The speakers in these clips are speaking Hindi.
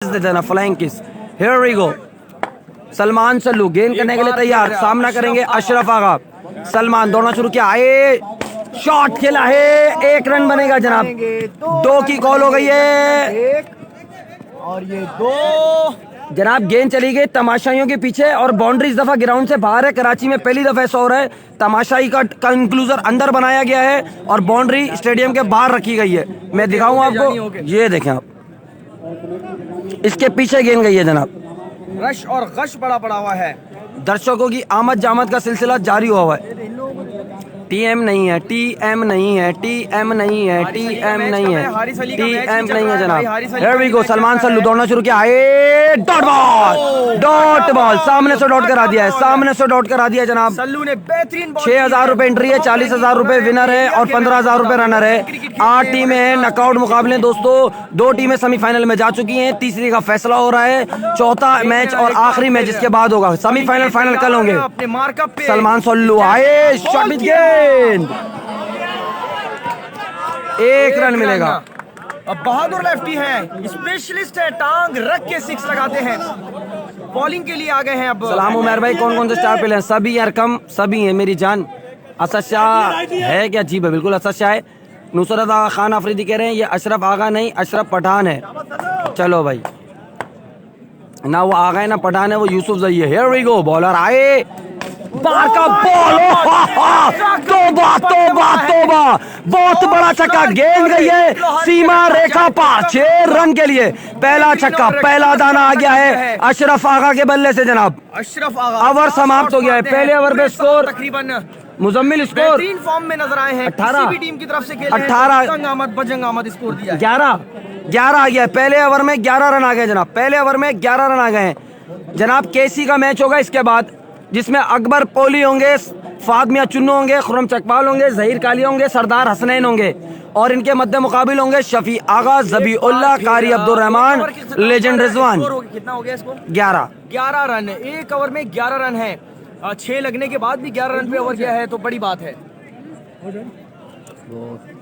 देना flying kiss. Here we go. Salman Sallu गेंद करने के लिए तैयार, सामना करेंगे अशरफ आगा। सलमान दौड़ना शुरू किया, आए शॉट खेला है, 1 रन बनेगा जनाब। 2 की कॉल हो गई है और ये 2 जनाब। गेंद चली गई तमाशाइयों के पीछे और बाउंड्री इस दफा ग्राउंड से बाहर है। कराची में पहली दफा ऐसा हो रहा है, तमाशाई का कंक्लूजर अंदर बनाया गया है और बाउंड्री स्टेडियम के बाहर रखी गई है। मैं दिखाऊं आपको, ये देखें आप, इसके पीछे गेंद गई है जनाब। रश और गश बड़ा पड़ा हुआ है। दर्शकों की आमद जामद का सिलसिला जारी हुआ है। टीएम नहीं है, टीएम नहीं है, टीएम नहीं है, टीएम नहीं है, टीएम नहीं है जनाब। Here we go. Salman Sallu दौड़ना शुरू किया, आए डॉट बॉल, डॉट बॉल सामने से डॉट करा दिया है, सामने से डॉट करा दिया जनाब। सल्लू ने बेहतरीन 6,000 रुपए एंट्री है, 40,000 रुपए विनर है और 15,000 रुपए रनर है। 8 टीमें हैं, नॉकआउट मुकाबले दोस्तों। 2 टीमें सेमीफाइनल में जा चुकी हैं, तीसरी का फैसला हो रहा है। चौथा मैच और आखिरी मैच इसके बाद होगा। सेमीफाइनल फाइनल कल होंगे। अपने मार्कअप पे सलमान सल्लू आए, शॉट विद गेंद, 1 रन मिलेगा। अब बहादुर लेफ्टी हैं, स्पेशलिस्ट है, टांग रख के 6 लगाते हैं। बॉलिंग के लिए आ गए हैं अब। सलाम उमर भाई, कौन कौन से स्टार प्लेयर हैं? सभी अरकम, सभी हैं मेरी जान। असद शाह है क्या? जी भाई बिल्कुल असद शाह है। नुसरत आगा खान आफरीदी कह रहे हैं ये अशरफ आगा नहीं अशरफ पठान है। चलो भाई, ना वो आगा है ना पठान है, वो यूसुफ जही है। Here we go. बॉलर आए, बार का बॉल, तोबा तोबा तोबा, बहुत बड़ा छक्का, गेंद गई है सीमा रेखा पार। 6 रन के लिए पहला छक्का, पहला दाना आ गया है अशरफ आगा के बल्ले से जनाब। अशरफ आगा ओवर समाप्त हो गया है। पहले ओवर पे स्कोर तकरीबन मुजम्मिल स्कोर बेहतरीन फॉर्म में नजर आए हैं। 18 किसी भी टीम की तरफ से खेले 18 तंग आमद बजंग आमद स्कोर दिया है। 11 आ गया। पहले ओवर में 11 रन आ गए जनाब। पहले ओवर में 11 रन आ गए हैं जनाब। केसी का मैच होगा इसके बाद, जिसमें अकबर पोली होंगे, फाद मियां चुन्नू होंगे, खुरम चकपाल होंगे, जहीर कालिया होंगे, सरदार हसनैन होंगे और इनके मध्य मुकाबिल होंगे शफी आगा, जबीउल्लाह, कारी अब्दुल रहमान, लेजेंड रिजवान। कितना हो गया इसको? 11 रन। 1 ओवर में 11 रन है। 6 लगने के बाद भी 11 रन पे ओवर गया है तो बड़ी बात है।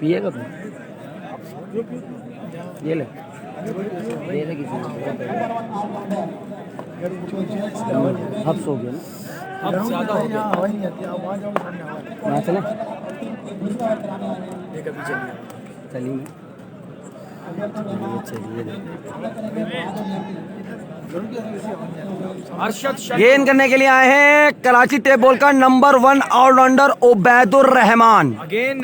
पिएगा तुम? ये ले हफ्स हो गया ना, अब ज्यादा हो गया। यहाँ चले चलिए चलिए गेंद करने के लिए आए हैं कराची टेप बॉल का number 1 allrounder Ubaidur Rahman. Again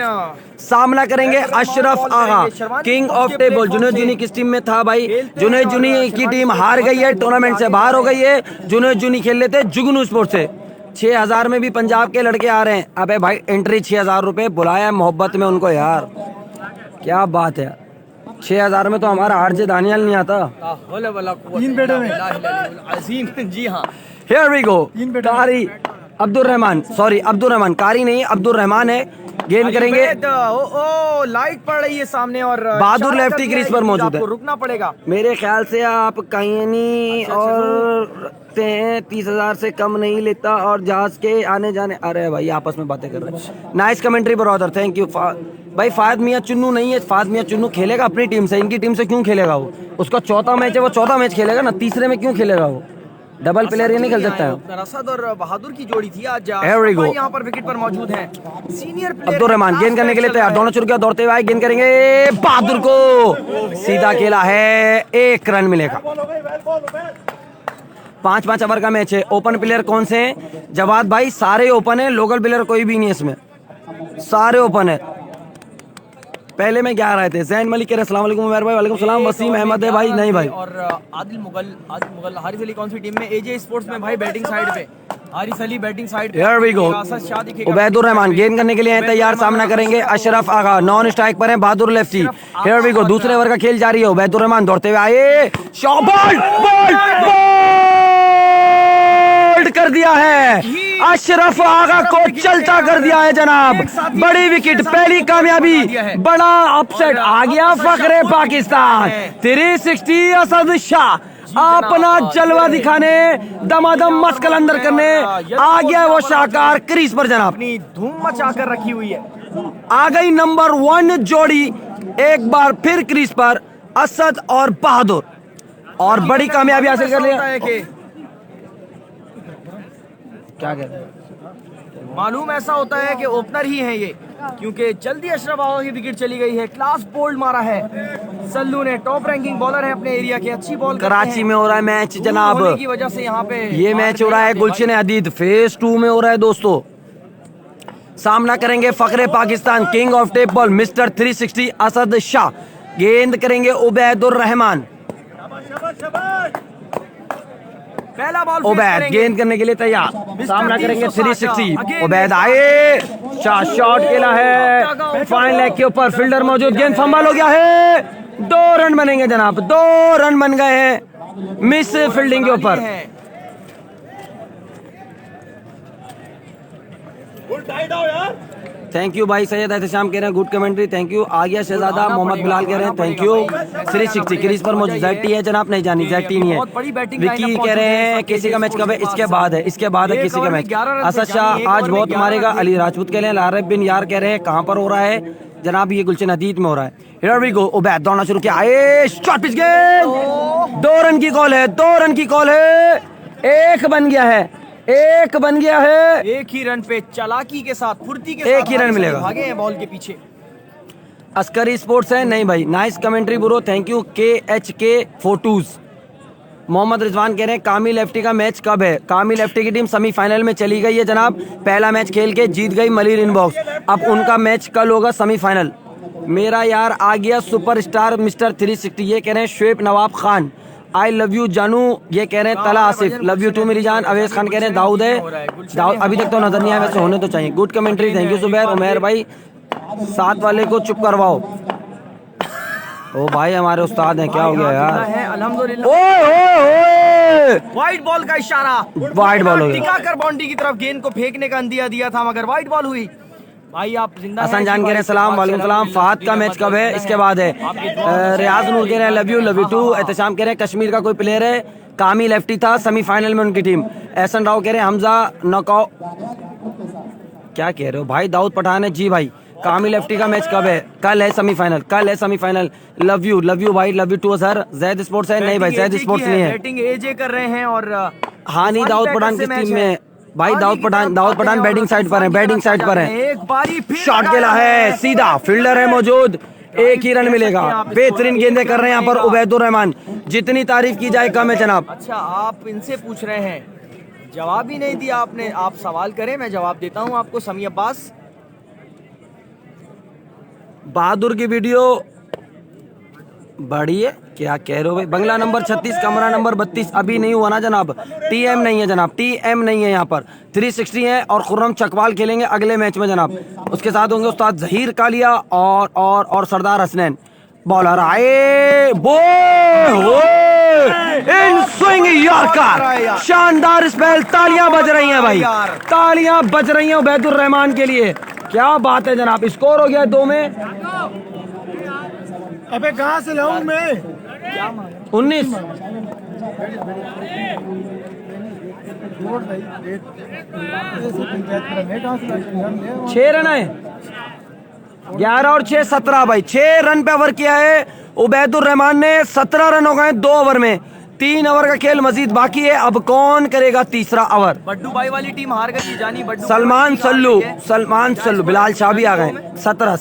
सामना करेंगे Ashraf Agha, king of table. Junaid Juni किस टीम में था भाई? जुनैद जुनी की टीम हार गई है, टूर्नामेंट से बाहर हो गई है। जुनैद जुनी खेल लेते जुगनू स्पोर्ट से। 6,000 में भी पंजाब के लड़के आ रहे हैं। अबे भाई एंट्री 6,000 रुपए, बुलाया मोहब्बत में उनको यार, क्या बात है। 6,000 में तो हमारा आरजे दानियाल नहीं आता। 3 बेटे में अजीम। जी हाँ, here we go. Qari Abdul Rahman, sorry Abdul Rahman, Qari नहीं अब्दुल रहमान है। गेंद करेंगे, ओ लाइट पड़ रही है सामने और बहादुर लेफ्टी क्रीज पर मौजूद है। रुकना पड़ेगा मेरे ख्याल से आप कहीं नहीं और रखते हैं, 30,000 से कम नहीं लेता और जहाज के आने जाने। अरे भाई आपस में बातें कर रहे हैं। Nice commentary brother, thank you. भाई फायद मियां चुन्नू नहीं है, फायद मियां चुन्नू खेलेगा अपनी टीम से, इनकी टीम से क्यों खेलेगा वो? उसका 4था मैच है, वो 4था मैच खेलेगा ना, तीसरे में क्यों खेलेगा वो? डबल प्लेयर ये नहीं खेल सकता है। असद और बहादुर की जोड़ी थी आज। यहाँ पर विकेट पर मौजूद हैं सीनियर प्लेयर अब्दुल रहमान। गेंद करने के लिए तैयार, दौड़ना शुरू किया, दौड़ते हुए गेंद करेंगे बहादुर को, सीधा खेला है, 1 रन मिलेगा। 5-5 ओवर का मैच है। ओपन प्लेयर कौन से हैं जवाद भाई? सारे ओपन है, लोकल प्लेयर कोई भी नहीं है इसमें, सारे ओपन है। पहले में क्या रहे थे? जैन मलिक कह रहे अस्सलाम वालेकुम उमर भाई। वालेकुम सलाम। वसीम अहमद है भाई, नहीं भाई। और आदिल मुगल हारिस अली कौन सी टीम में? एजे स्पोर्ट्स में भाई, बैटिंग साइड पे हारिस अली बैटिंग साइड पे। Here we go. Ubaidur Rahman गेंद करने के लिए हैं तैयार, सामना करेंगे अशरफ आगा, नॉन स्ट्राइक पर है Bahadur lefty. Here we go. दूसरे ओवर का खेल जारी है। उबैदुर रहमान दौड़ते हुए आए, शॉट, बॉल कर दिया है, अशरफ आगा को चलता कर दिया है जनाब। बड़ी विकेट, पहली कामयाबी, बड़ा अपसेट आ गया फखरे पाकिस्तान। 360 असद शाह अपना जलवा दिखाने, दमादम मस्त कलंदर करने आ गया वो शाहकार क्रीज पर जनाब। अपनी धूम मचा कर रखी हुई है। आ गई नंबर 1 जोड़ी एक बार फिर क्रीज पर, असद और बहादुर। और बड़ी कामयाबी हासिल कर लिया। है कि क्या कह रहे हैं? मालूम ऐसा होता है कि ओपनर ही है ये, क्योंकि जल्दी अशरफ आगा की विकेट चली गई है। क्लास बोल्ड मारा है सल्लू ने, टॉप रैंकिंग बॉलर है अपने एरिया के, अच्छी बॉल कराची में हो रहा है मैच जनाब, की वजह से यहाँ पे ये मैच हो रहा है गुलशन हदीद फेज 2 में हो रहा है दोस्तों। सामना करेंगे Fakhre Pakistan king of tape ball mister 360 Asad Shah, गेंद करेंगे उबैदुर रहमान। पहला बॉल उबैद गेंद करने के लिए तैयार, सामना करेंगे 360। उबैद आए, शाह शॉट खेला है, फाइन लेग के ऊपर फील्डर मौजूद, गेंद फंबल हो गया है। 2 रन बनेंगे जनाब, 2 रन बन गए हैं मिस फील्डिंग के ऊपर। थैंक यू भाई सैयद एहतशाम कह रहे हैं गुड कमेंट्री, थैंक यू। आ गया शहजादा मोहम्मद बिलाल कह रहे हैं थैंक यू। 360 क्रीज पर मौजूद ZT है जनाब, नहीं जानी ZT नहीं है। विकी कह रहे हैं किसी का मैच कब है? इसके बाद है, इसके बाद है किसी का मैच। असद शाह आज बहुत मारेगा, अली राजपूत कह रहे हैं। लारब बिन यार कह रहे हैं कहाँ पर हो रहा है जनाब? ये गुलशन हदीद में हो रहा है। हियर वी गो, उबैद दौड़ना शुरू किया, आए शॉट पिच गेंद, 2 रन की कॉल है, 2 रन की कॉल है, 1 बन गया है, 1 बन गया है। 1 ही रन पे चालाकी के साथ, फुर्ती के एक साथ ही रन मिलेगा। भागे हैं बॉल के पीछे। अस्करी स्पोर्ट्स है, नहीं भाई nice commentary bro, thank you. KHK photos. Mohammad Rizwan कह रहे हैं कामिल एफटी का मैच कब है? कामिल एफटी की टीम सेमीफाइनल में चली गई है जनाब, पहला मैच खेल के जीत गई मलिर इनबॉक्स, अब उनका मैच कल होगा सेमीफाइनल। मेरा यार आ गया सुपरस्टार मिस्टर 360, ये कह रहे हैं शुएब नवाब खान। आई लव यू जानू, ये कह रहे हैं तला आसिफ, लव यू टू मेरी जान। अवेश खान कह रहे हैं दाऊद है, दाऊद अभी तक तो नजर नहीं आया, वैसे होने तो चाहिए। Good commentary, thank you Zubair. Umair भाई 7 वाले को चुप करवाओ। ओ भाई हमारे उस्ताद हैं, क्या हो गया यार? अल्हम्दुलिल्लाह। ओए वाइड बॉल का इशारा, वाइड बॉल हो गया। टिका कर बाउंड्री की तरफ गेंद को फेंकने का अंदिया दिया था, मगर वाइड बॉल हुई। भाई आप जिंदा हसन जान कह रहे हैं सलाम वालेकुम सलाम। फहद का मैच कब है? इसके बाद है। रियाज नूर कह रहे हैं लव यू टू। एहतशाम कह रहे हैं कश्मीर का कोई प्लेयर है, कामिल एफटी था सेमीफाइनल में उनकी टीम। एहसन राव कह रहे हैं हमजा नॉकआउट, क्या कह रहे हो भाई? दाऊद पठान है जी भाई। कामिल एफटी का मैच कब है? कल है सेमीफाइनल, कल है सेमीफाइनल। लव यू भाई, love you too sir. Zaid sports है, नहीं भाई जैद स्पोर्ट्स नहीं है। बैटिंग एजे कर रहे हैं और हाँ नहीं, दाऊद पठान किस टीम में भाई? दाऊद पठान बैटिंग साइड पर है, बैटिंग साइड पर है। एक बारी फिर शॉट खेला है सीधा, फील्डर है मौजूद, 1 ही रन मिलेगा। बेहतरीन गेंदें कर रहे हैं यहाँ पर उबैदुर रहमान, जितनी तारीफ की जाए कम है जनाब। अच्छा आप इनसे पूछ रहे हैं, जवाब ही नहीं दिया आपने। आप सवाल करें, मैं जवाब देता हूँ आपको। समी अब्बास बहादुर की वीडियो बड़ी है, क्या कह रहे हो भाई? बंगला नंबर 36 कमरा नंबर 32 अभी नहीं हुआ ना जनाब, TM नहीं है जनाब, TM नहीं है यहाँ पर। 360 है और खुर्रम चकवाल खेलेंगे अगले मैच में जनाब। उसके साथ होंगे उस्ताद जहीर कालिया और सरदार हसनैन। बॉलर आए, इन स्विंग यॉर्कर, शानदार स्पेल, तालियां बज रही हैं भाई, तालियां बज रही हैं उबैदुर रहमान के लिए। क्या बात है जनाब, स्कोर हो गया 2 में। अबे कहाँ से लाऊं मैं? 19 6 रन है, 11 और 6 17 भाई, 6 रन पे ओवर किया है उबैदुर रहमान ने। 17 रन हो गए 2 ओवर में, 3 ओवर का खेल मजीद बाकी है। अब कौन करेगा तीसरा ओवर? बड्डू भाई वाली टीम हार गई, जानी बड्डू। सलमान सल्लू बिलाल शाह भी आ गए। 17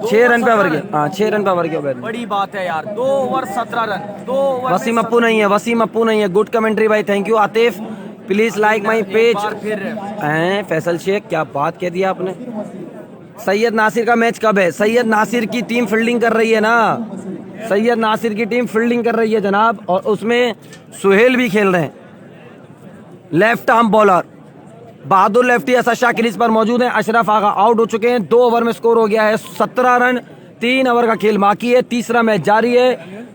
6 रन पे ओवर किया, हाँ 6 रन पे ओवर किया उबैद। बड़ी बात है यार, 2 over 17 run, 2 over. Wasim Appu नहीं है, गुड कमेंट्री भाई, thank you. Atif please like my page. Faisal Sheikh, क्या बात कह दिया आपने। सैयद नासिर का मैच कब है? सैयद नासिर की टीम फील्डिंग कर रही है ना, सैयद नासिर की टीम फील्डिंग कर रही है जनाब, और उसमें सुहेल भी खेल रहे हैं। लेफ्ट आर्म बॉलर बहादुर लेफ्टी असद शाह क्रीज पर मौजूद हैं। अशरफ आगा आउट हो चुके हैं। 2 ओवर में स्कोर हो गया है 17 रन, 3 ओवर का खेल बाकी है। तीसरा मैच जारी है,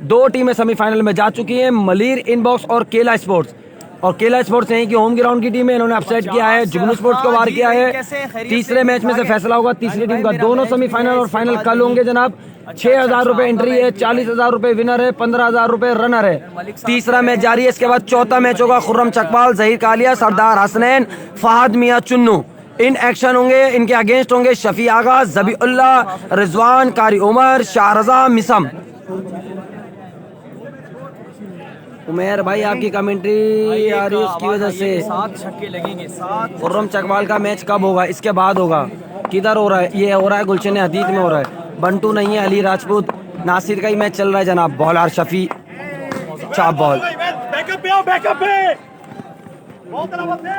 2 टीमें सेमीफाइनल में जा चुकी हैं, मलिर इनबॉक्स और केला स्पोर्ट्स। और केला स्पोर्ट्स यहीं की होम ग्राउंड की टीम है, इन्होंने अपसेट किया है, जुगनू स्पोर्ट्स को वार किया है। तीसरे मैच में से फैसला होगा तीसरी टीम का। दोनों सेमीफाइनल और फाइनल कल होंगे जनाब। 6,000 रुपए एंट्री है, 40,000 रुपए विनर है, 15,000 रुपए रनर है। तीसरा मैच जारी है, इसके बाद चौथा मैच होगा। खुर्रम चकवाल, जहीर कालिया, सरदार हसनैन, फहद मियां चुन्नू इन एक्शन होंगे। इनके अगेंस्ट होंगे शफी आगा, जबीउल्लाह, रिजवान, कारी उमर, शाहरजा, मिसम। उमेर भाई आपकी कमेंट्री आ रही है उसकी वजह से। 7 छक्के लगेंगे, 7। खुर्रम चकवाल का मैच कब होगा? इसके बाद होगा। किधर हो रहा है? ये हो रहा है गुलशन हदीद में हो रहा है। बंटू नहीं है, अली राजपूत नासिर का ही मैच चल रहा है जनाब। बॉलर शफी, चाप बॉल। बैकअप पे आओ, बैकअप पे। बहुत तरफ से।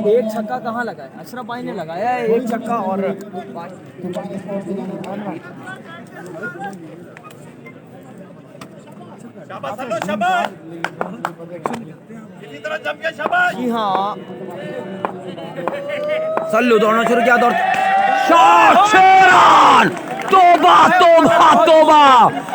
एक छक्का कहाँ लगा है? अशरफ भाई ने लगाया है एक छक्का। और शाबाश सल्लू, शाबाश। इसी तरह जम के शाबाश। जी हाँ, सल्लू दौड़ना शुरू किया, दौड़ शॉट, 6 रन। तोबा तोबा तोबा,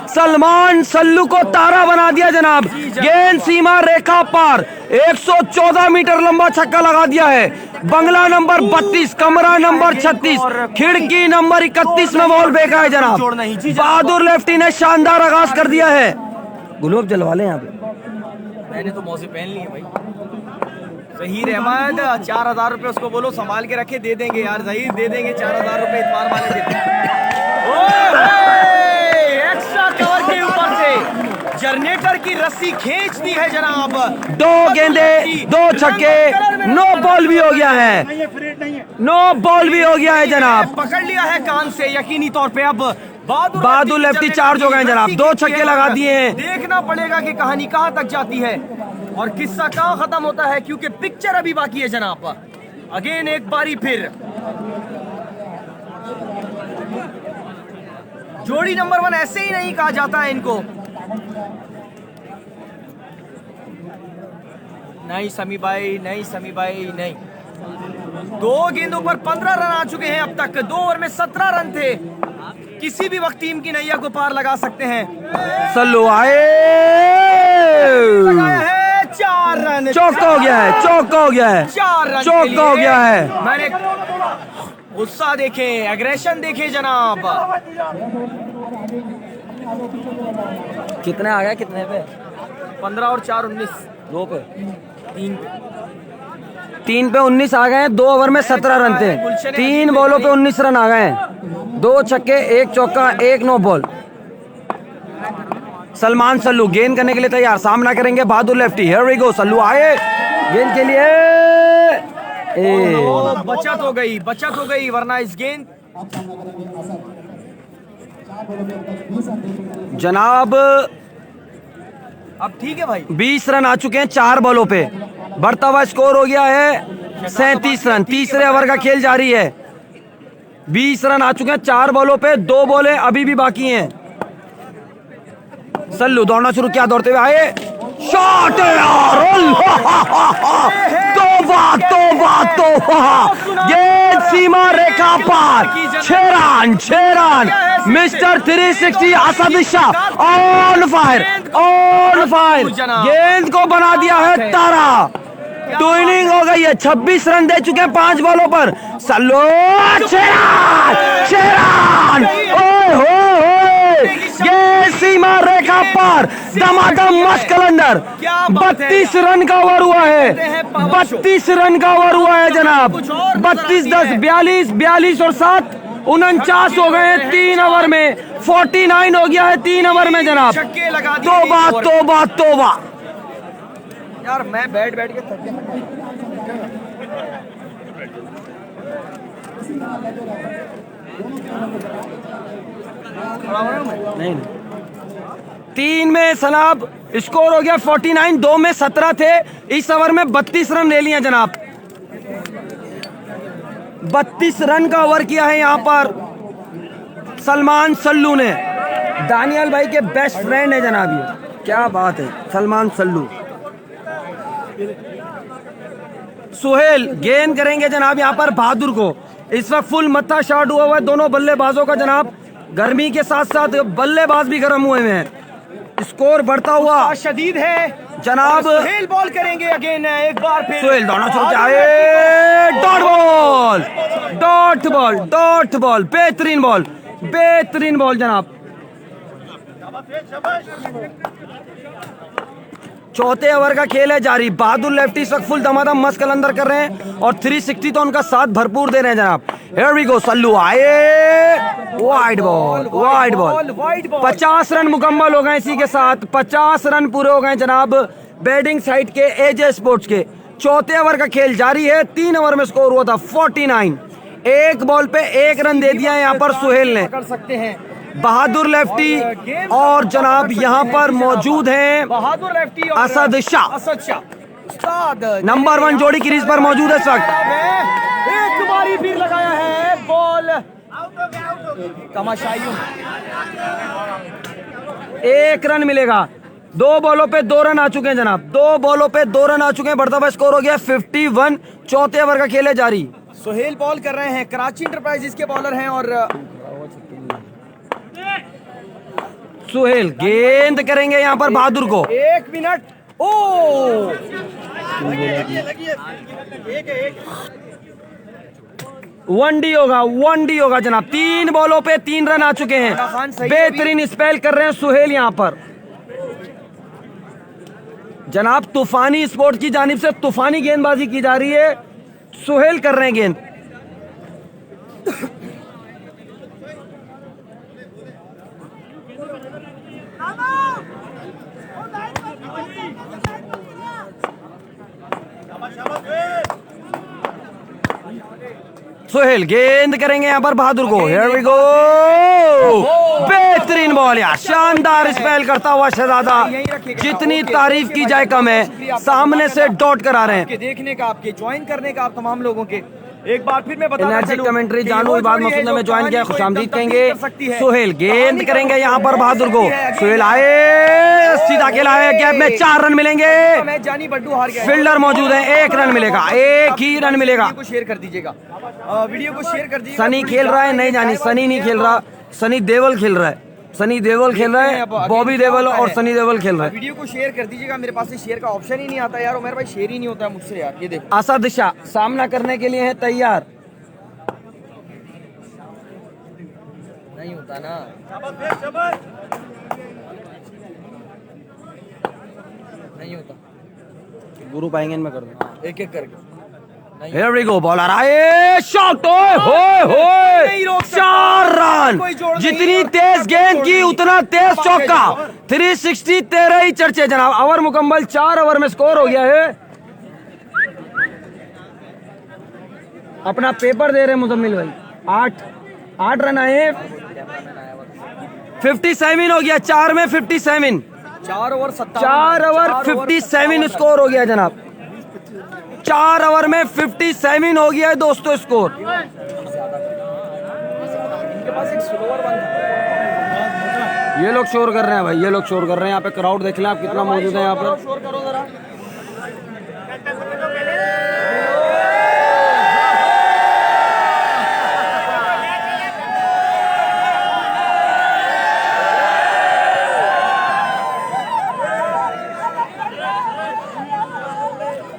सलमान सल्लू को तारा बना दिया जनाब। गेंद सीमा रेखा पार, 114 मीटर लंबा छक्का लगा दिया है। बंगला नंबर 32, कमरा नंबर 36, खिड़की नंबर 31 में बॉल फेंका है जनाब। बहादुर लेफ्टी ने शानदार आगाज कर दिया है। गुलाब जलवा लें यहाँ पे। मैंने तो मौजे पहन लिए भाई। जहीर अहमद, 4000 रुपए उसको बोलो संभाल के रखे, दे देंगे यार। जहीर दे देंगे 4000 रुपए, इतवार वाले दे देंगे। एक्स्ट्रा कवर के ऊपर से जनरेटर की रस्सी खींच दी है जनाब। 2 गेंदे 2 छक्के, नो बॉल भी हो गया है। नो बॉल भी हो गया है जनाब। पकड़ लिया है कान से यकीनी तौर पे। अब बहादुर लेफ्टी चार्ज हो गए जनाब। 2 छक्के लगा दिए हैं। देखना पड़ेगा कि कहानी कहां तक जाती है और किस्सा कहां खत्म होता है, क्योंकि पिक्चर अभी बाकी है जनाब। अगेन एक बारी फिर जोड़ी नंबर 1 ऐसे ही नहीं कहा जाता है इनको। नहीं समी भाई, नहीं समी भाई, नहीं। 2 गेंदों पर 15 रन आ चुके हैं अब तक। 2 ओवर में 17 रन थे। किसी भी वक्त टीम की नैया को पार लगा सकते हैं। सल्लू आए, लगाया है 4 रन। चौका हो गया है, चौका हो गया है, 4 रन चौका हो गया है। मैंने गुस्सा देखे, एग्रेशन देखे जनाब। कितने आ गए? कितने पे? 15 और 4 19। 2 पे 3 3 पे 19 आ गए हैं। 2 ओवर में 17 रन थे। 3 बॉलों पे 19 रन आ गए हैं। 2 छक्के, 1 चौका, 1 नो बॉल। सलमान सल्लू गेंद करने के लिए तैयार, सामना करेंगे बहादुर lefty. Here we go, Sallu आए गेंद के लिए। बचत हो गई, बचत हो गई, वरना इस गेंद जनाब अब ठीक है भाई। 20 रन आ चुके हैं 4 बॉलों पे। बढ़ता हुआ स्कोर हो गया है 37 रन। तीसरे ओवर का खेल जारी है। 20 रन आ चुके हैं 4 बॉलों पे। 2 बॉलें अभी भी बाकी हैं। सल्लू दौड़ना शुरू किया, दौड़ते हुए आए, शॉट यार। तोबा तोबा तोबा, गेंद सीमा रेखा पार। 6 run, 6 run. Mister 360 Asad Shah on fire, on fire. गेंद को बना दिया है तारा। 2 इनिंग हो गई है। 26 रन दे चुके हैं 5 बॉलों पर। Sallu 6 run, 6 run. ओए होए, ये सीमा रेखा पार, दमादम मस्त कलंदर। 32 रन का ओवर हुआ है। 32 रन का ओवर हुआ है जनाब। 32-10, 42, 42 और 7, 49 हो गए हैं 3 ओवर में। 49 हो गया है 3 ओवर में जनाब। तोबा तोबा तोबा। यार मैं बैठ बैठ के थक गया। नहीं 3 में सनाब स्कोर हो गया 49। 2 में 17 थे। इस ओवर में 32 रन ले लिए जनाब। 32 रन का ओवर किया है यहाँ पर सलमान सल्लू ने। दानियल भाई के बेस्ट फ्रेंड है जनाब ये। क्या बात है, सलमान सल्लू। सुहेल गेंद करेंगे जनाब यहाँ पर बहादुर को। इस वक्त फुल मत्था शॉट हुआ हुआ है दोनों बल्लेबाजों का जनाब। गर्मी के साथ साथ बल्लेबाज भी गर्म हुए हैं। स्कोर बढ़ता हुआ शदीद है जनाब। सुहेल बॉल करेंगे अगेन एक बार फिर। सुहेल दौड़ना शुरू किया, dot ball, dot ball, dot ball. बेहतरीन बॉल, बेहतरीन बॉल जनाब। चौथे ओवर का खेल है जारी। बहादुर लेफ्टी इस वक्त फुल धमाधम मस्त कलंदर कर रहे हैं और 360 तो उनका साथ भरपूर दे रहे हैं जनाब। हियर वी गो, सल्लू आए, wide ball, wide ball. 50 run मुकम्मल हो गए इसी के साथ, 50 रन पूरे हो गए जनाब बैटिंग साइड के एजे स्पोर्ट्स के। चौथे ओवर का खेल जारी है, 3 ओवर में स्कोर हुआ था 49। एक बॉल पे 1 रन दे दिया यहाँ पर सुहेल ने। कर सकते हैं बहादुर लेफ्टी और जनाब यहाँ पर मौजूद हैं बहादुर लेफ्टी और असद शाह। असद शाह उस्ताद नंबर 1 जोड़ी क्रीज पर मौजूद है इस वक्त। एक बारी फिर लगाया है बॉल तमाशाइयों। 1 रन मिलेगा। 2 बॉलों पे 2 रन आ चुके हैं जनाब, 2 बॉलों पे 2 रन आ चुके हैं। बढ़ता हुआ स्कोर हो गया 51। चौथे ओवर का खेल है जारी। सुहेल बॉल कर रहे हैं, कराची इंटरप्राइजेस के बॉलर हैं और सुहेल गेंद करेंगे यहाँ पर बहादुर को। 1 मिनट। ओ वनडी होगा, वनडी होगा जनाब। 3 बॉलों पे 3 रन आ चुके हैं। बेहतरीन स्पेल कर रहे हैं सुहेल यहाँ पर जनाब। तूफानी स्पोर्ट्स की जानिब से तूफानी गेंदबाजी की जा रही है। सुहेल कर रहे हैं गेंद। सुहेल गेंद करेंगे यहाँ पर बहादुर को। हियर वी गो, बेहतरीन बॉल यार, शानदार स्पेल करता हुआ शहजादा। जितनी तारीफ की जाए कम है। सामने से डॉट करा रहे हैं। देखने का, आपके ज्वाइन करने का, आप तमाम लोगों के एक बार फिर मैं बता एनर्जी कमेंट्री जानू इबाद मसूद ने ज्वाइन किया, खुशामदीद कहेंगे। सुहेल गेंद करेंगे यहाँ पर बहादुर को। सुहेल आए, सीधा खेला है, गैप में 4 रन मिलेंगे। जानी बड्डू हार गया। फील्डर मौजूद है, 1 रन मिलेगा, 1 ही रन मिलेगा। वीडियो को शेयर कर दीजिएगा, वीडियो को शेयर कर दीजिएगा। सनी खेल रहा है, नहीं जानी सनी नहीं खेल रहा, सनी देवल खेल रहा है। सनी देवल खेल रहा है, बॉबी देवल और सनी देवल खेल रहा है। वीडियो को शेयर कर दीजिएगा, मेरे पास से शेयर का ऑप्शन ही नहीं आता यार, उमर भाई शेयर ही नहीं होता है मुझसे यार। ये देखो असद शाह सामना करने के लिए है तैयार। नहीं होता ना, नहीं होता। गुरु पाएंगे इनमें कर दो, एक एक करके। Here we go, बॉलर आए, शॉट, ओए होए, 4 रन। जितनी तेज गेंद की उतना तेज चौका। 360 13 ही चर्चे जनाब। ओवर मुकम्मल, 4 ओवर में स्कोर हो गया है। अपना पेपर दे रहे हैं मुजम्मिल भाई। 8 रन आए, 57 हो गया। 4 में 57, 4 ओवर 57 स्कोर हो गया जनाब। 4 ओवर में 57 हो गया है दोस्तों स्कोर। इनके पास एक स्लोअर वन था। ये लोग शोर कर रहे हैं भाई, ये लोग शोर कर रहे हैं। यहाँ पे क्राउड देख लें आप कितना मौजूद है यहाँ पर। शोर करो जरा।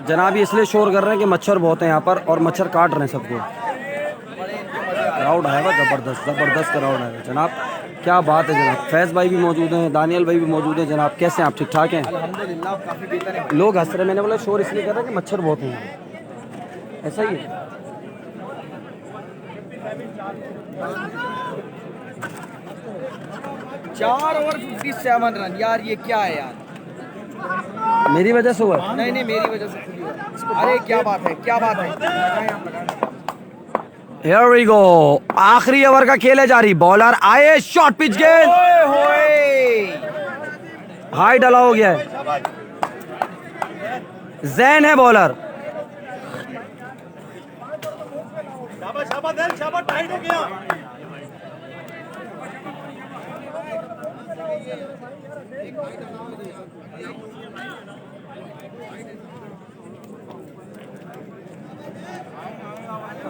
जनाब ये इसलिए शोर कर रहे हैं कि मच्छर बहुत है यहाँ पर और मच्छर काट रहे हैं सबको। क्राउड है वह जबरदस्त, जबरदस्त क्राउड है जनाब। क्या बात है जनाब। फैज़ भाई भी मौजूद हैं, दानियल भाई भी मौजूद हैं जनाब। कैसे हैं आप, ठीक ठाक हैं? अल्हम्दुलिल्लाह काफी बेहतर है। लोग हंस रहे, मैंने बोला शोर इसलिए कर रहे हैं कि मच्छर बहुत हैं, ऐसा ही है। चार ओवर 57 रन यार, ये क्या है यार? मेरी वजह से हुआ। नहीं नहीं, मेरी वजह से खुद ही हुआ। अरे क्या बात है, क्या बात है। Here we go, आखिरी ओवर का खेल है जारी। बॉलर आए, शॉर्ट पिच गेंद, हाई डाला हो गया है। जैन है बॉलर। टाइट हो गया।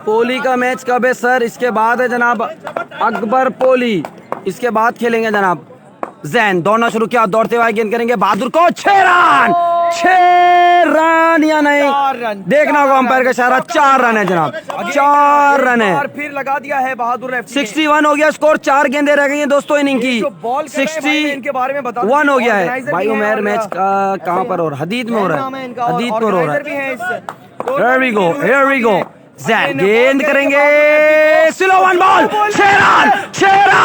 पोली का मैच कब है सर? इसके बाद है जनाब अकबर पोली, इसके बाद खेलेंगे जनाब। जैन दौड़ना शुरू किया, दौड़ते हुए गेंद करेंगे बहादुर को। 6 रन, 6 रन या नहीं, देखना होगा अंपायर का इशारा। 4 रन है जनाब, 4 रन है। और फिर लगा दिया है बहादुर ने। 61 हो गया स्कोर। 4 गेंदें रह गई हैं दोस्तों इनिंग की। 61 हो गया है भाई। उमेर मैच का कहाँ पर और हदीद में हो रहा है, हदीद में हो रहा है। Here we go, here we go। Jain गेंद करेंगे, slow one ball, 6 run, 6 run.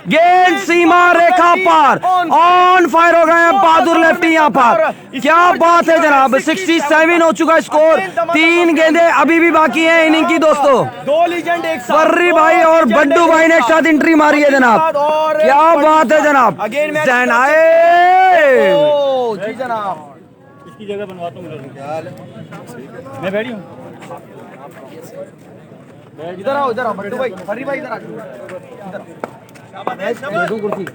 गेंद सीमा रेखा पार, ऑन फायर हो गए हैं बहादुर लेफ्टी यहाँ पर। क्या बात है जनाब, 67 हो चुका स्कोर, 3 गेंदें अभी भी बाकी हैं इनिंग की दोस्तों। 2 लीजेंड एक साथ, फर्री भाई और बड्डू भाई ने एक साथ एंट्री मारी है जनाब, क्या बात है जनाब। अगेन मैच जैन आए, ओ जी जनाब, इसकी जगह बनवाता हूँ मैं बैठी हूँ। इधर आओ बट्टू भाई, फर्री भाई इधर आओ। कुर्सी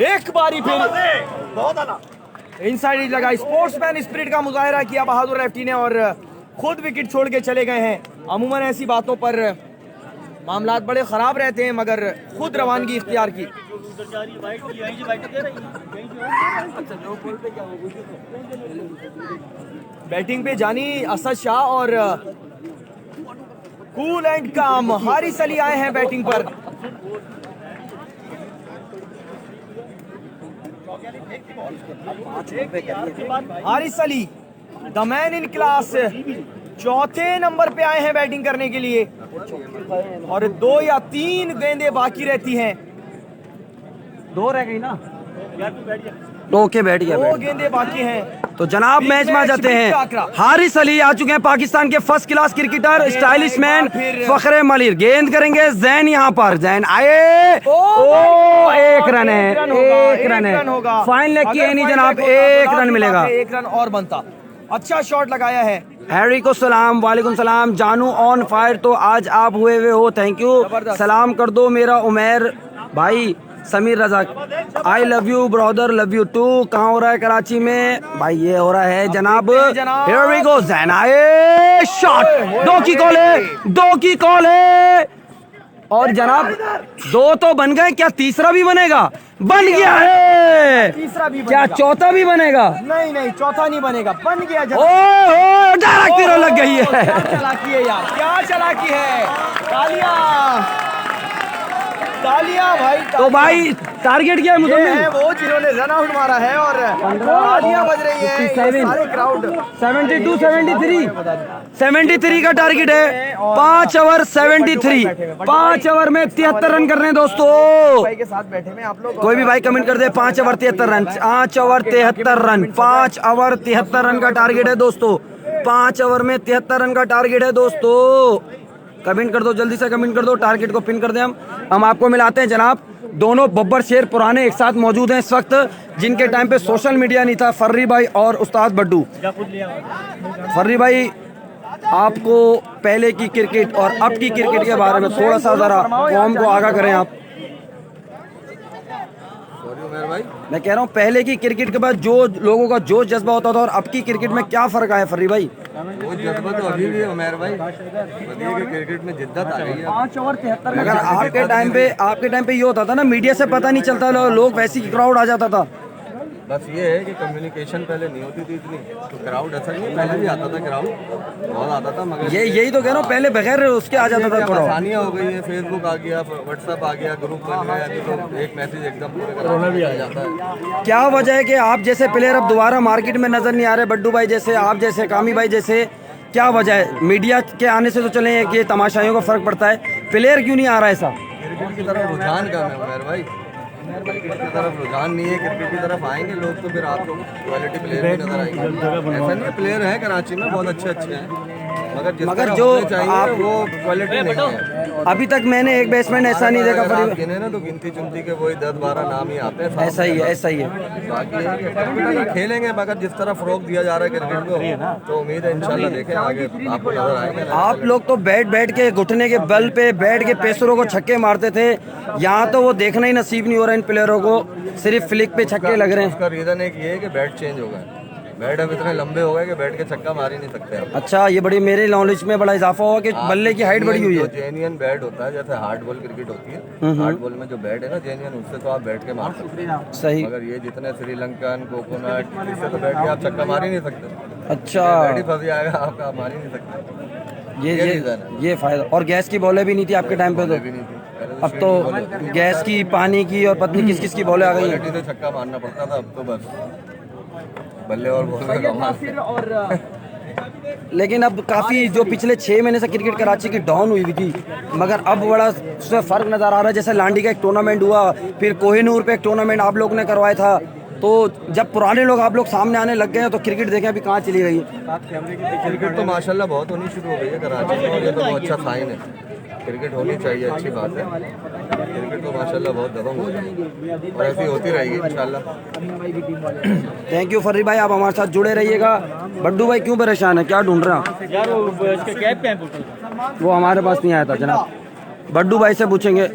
एक बारी फिर बहुत आला इनसाइड ही लगा, स्पोर्ट्समैन स्पिरिट का मुजाहिरा किया बहादुर लेफ्टी ने और खुद विकेट छोड़ के चले गए हैं। अमूमन ऐसी बातों पर मामलात बड़े खराब रहते हैं, मगर खुद रवानगी इख्तियार की। बैटिंग पे जानी असद शाह और कूल एंड काम हारिस अली आए हैं बैटिंग पर। Haris Ali the man in class चौथे नंबर पे आए हैं बैटिंग करने के लिए और 2 या 3 गेंदें बाकी रहती हैं। 2 रह गई ना, ओके बैठ गया। 2 गेंदें बाकी हैं तो जनाब मैच में आ जाते हैं। हारिस अली आ चुके हैं, पाकिस्तान के first class cricketer, stylish man Fakhre Malir. गेंद करेंगे जैन यहाँ पर, जैन आए, ओ 1 रन है, 1 रन है, फाइन लेग की है नहीं जनाब, 1 रन मिलेगा, 1 रन और बनता। अच्छा शॉट लगाया है। हैरी को सलाम, वालेकुम सलाम। जानू ऑन फायर, तो आज आप हुए हुए हो, थैंक यू। सलाम कर दो मेरा उमेर भाई Sameer Raza, I love you brother, love you too. कहाँ हो रहा है? कराची में भाई, ये हो रहा है जनाब। हियर वी गो, जैन आए, शॉट, 2 की कॉल है, 2 की कॉल है और जनाब 2 तो बन गए, क्या तीसरा भी बनेगा? बन गया है, तीसरा भी क्या बनेगा? चौथा भी बनेगा? नहीं चौथा नहीं बनेगा, बन गया। ओ डायरेक्ट तीरों लग गई है। क्या चालाकी है यार, क्या चालाकी है। तालियां भाई, तो भाई टारगेट क्या है ये मुझे? है वो जिन्होंने रन आउट मारा है और तालियां बज रही है, ये सारे क्राउड। 72 73 का टारगेट है, 5 ओवर 73, 5 ओवर में 73 रन करने दोस्तों। भाई के साथ बैठे में आप लोग, कोई भी भाई कमेंट कर दे, 5 over 73 run, 5 over 73 run, 5 over 73 run का टारगेट है दोस्तों, 5 ओवर में 73 रन का टारगेट है दोस्तों। कमेंट कर दो, जल्दी से कमेंट कर दो, टारगेट को पिन कर दे। हम आपको मिलाते हैं जनाब, दोनों बब्बर शेर पुराने एक साथ मौजूद हैं इस वक्त, जिनके टाइम पे सोशल मीडिया नहीं था, फर्री भाई और उस्ताद बड्डू। फर्री भाई, आपको पहले की क्रिकेट और अब की क्रिकेट के बारे में थोड़ा सा जरा कौम को आगाह करें आप। मैं कह रहा हूँ पहले की क्रिकेट के बाद जो लोगों का जोश जज्बा होता था और अब की क्रिकेट में क्या फर्क आया फर्री भाई? वो जज्बा तो अभी भी है उमर भाई, क्रिकेट में जिद्दत आ गई है। 5 ओवर 73 अगर आपके टाइम पे ये होता था ना, मीडिया से पता नहीं चलता, लोग वैसी क्राउड आ जाता था। बस ये है कि कम्युनिकेशन पहले नहीं होती थी इतनी, तो क्राउड ऐसा नहीं, पहले भी आता था क्राउड, बहुत आता था, मगर यही तो कह रहा हूँ, पहले बगैर उसके आ जाता था क्राउड। आसानियाँ हो गई है, फेसबुक आ गया, व्हाट्सएप आ गया, ग्रुप बन गया, अभी तो एक मैसेज एकदम पूरे भी आ जाता है। क्या वजह है कि आप जैसे प्लेयर अब दोबारा मार्केट में नजर नहीं आ रहे? बड्डू भाई जैसे, आप जैसे, कामी भाई जैसे, क्या वजह है? मीडिया के आने से तो चले कि तमाशाइयों का फर्क पड़ता है, प्लेयर क्यों नहीं आ रहा ऐसा? क्रिकेट की तरफ रुझान कम है उमर भाई, क्रिकेट की तरफ रुझान नहीं है। क्रिकेट की तरफ आएंगे लोग तो फिर आपको क्वालिटी प्लेयर भी नजर आएंगे। ऐसा नहीं, प्लेयर है कराची में बहुत अच्छे हैं, मगर जो चाहिए आप वो क्वालिटी नहीं है। अभी तक मैंने एक बैट्समैन ऐसा नहीं देखा अगर आप गिने ना तो गिनती चुनती के वही 10-12 नाम ही आते हैं। ऐसा ही है, ऐसा ही है। बाकी है कि क्रिकेट अगर खेलेंगे, मगर जिस तरह फरोग दिया जा रहा है क्रिकेट को, तो उम्मीद है इंशाल्लाह देखें आगे आपको नजर आएंगे। आप लोग तो बैठ के घुटने के बल पे बैठ के पेसरों को छक्के मारते थे, यहाँ तो वो देखना ही नसीब नहीं हो रहा इन प्लेयरों को, सिर्फ फ्लिक पे छक्के लग रहे हैं। उसका रीजन एक ये है कि बैट चेंज हो गया, बैट अब इतने लंबे हो गए कि बैट के छक्का मार ही नहीं सकते आप। अच्छा, ये बड़ी मेरे नॉलेज में बड़ा इजाफा हुआ कि बल्ले की हाइट बड़ी हुई है। जेन्युइन बैट होता है, जैसे हार्ड बॉल क्रिकेट होती है, हार्ड बॉल में जो बैट है ना जेन्युइन, उससे तो आप बैठ के मार सकते हैं। सही। मगर ये जितने श्रीलंकन, कोकोनट, इससे तो बैठ के आप छक्का मार ही नहीं सकते। अच्छा, बैट ही फंस जाएगा आपका, मार ही नहीं सकते। ये फायदा। और गैस की बॉलें भी नहीं थी आपके टाइम पे तो? भी नहीं थी पहले, अब तो गैस की, पानी की और पत्नी किस किस की बॉलें आ गई हैं। क्वालिटी से छक्का मारना पड़ता था, अब तो बस बल्ले और बॉल और लेकिन अब काफ़ी जो पिछले 6 महीने से क्रिकेट कराची की डाउन हुई थी, मगर अब बड़ा उसमें फ़र्क नज़र आ रहा है। जैसे लांडी का एक टूर्नामेंट हुआ, फिर कोहिनूर पे एक टूर्नामेंट आप लोग ने करवाया था, तो जब पुराने लोग आप लोग सामने आने लग गए हैं तो क्रिकेट देखें अभी कहाँ चली गई है। क्रिकेट तो माशाल्लाह बहुत होनी शुरू हो गई है कराची में, और ये तो बहुत अच्छा साइन है। क्रिकेट होनी चाहिए, अच्छी बात है। क्रिकेट तो माशाल्लाह बहुत दबंग हो रही है और ऐसी होती रहेगी इंशाल्लाह। थैंक यू फर्री भाई, आप हमारे साथ जुड़े रहिएगा। बड्डू भाई क्यों परेशान है, क्या ढूंढ रहे हैं यार वो इसके कैप पे है, वो हमारे पास नहीं आया था जनाब। बड्डू भाई से पूछेंगे।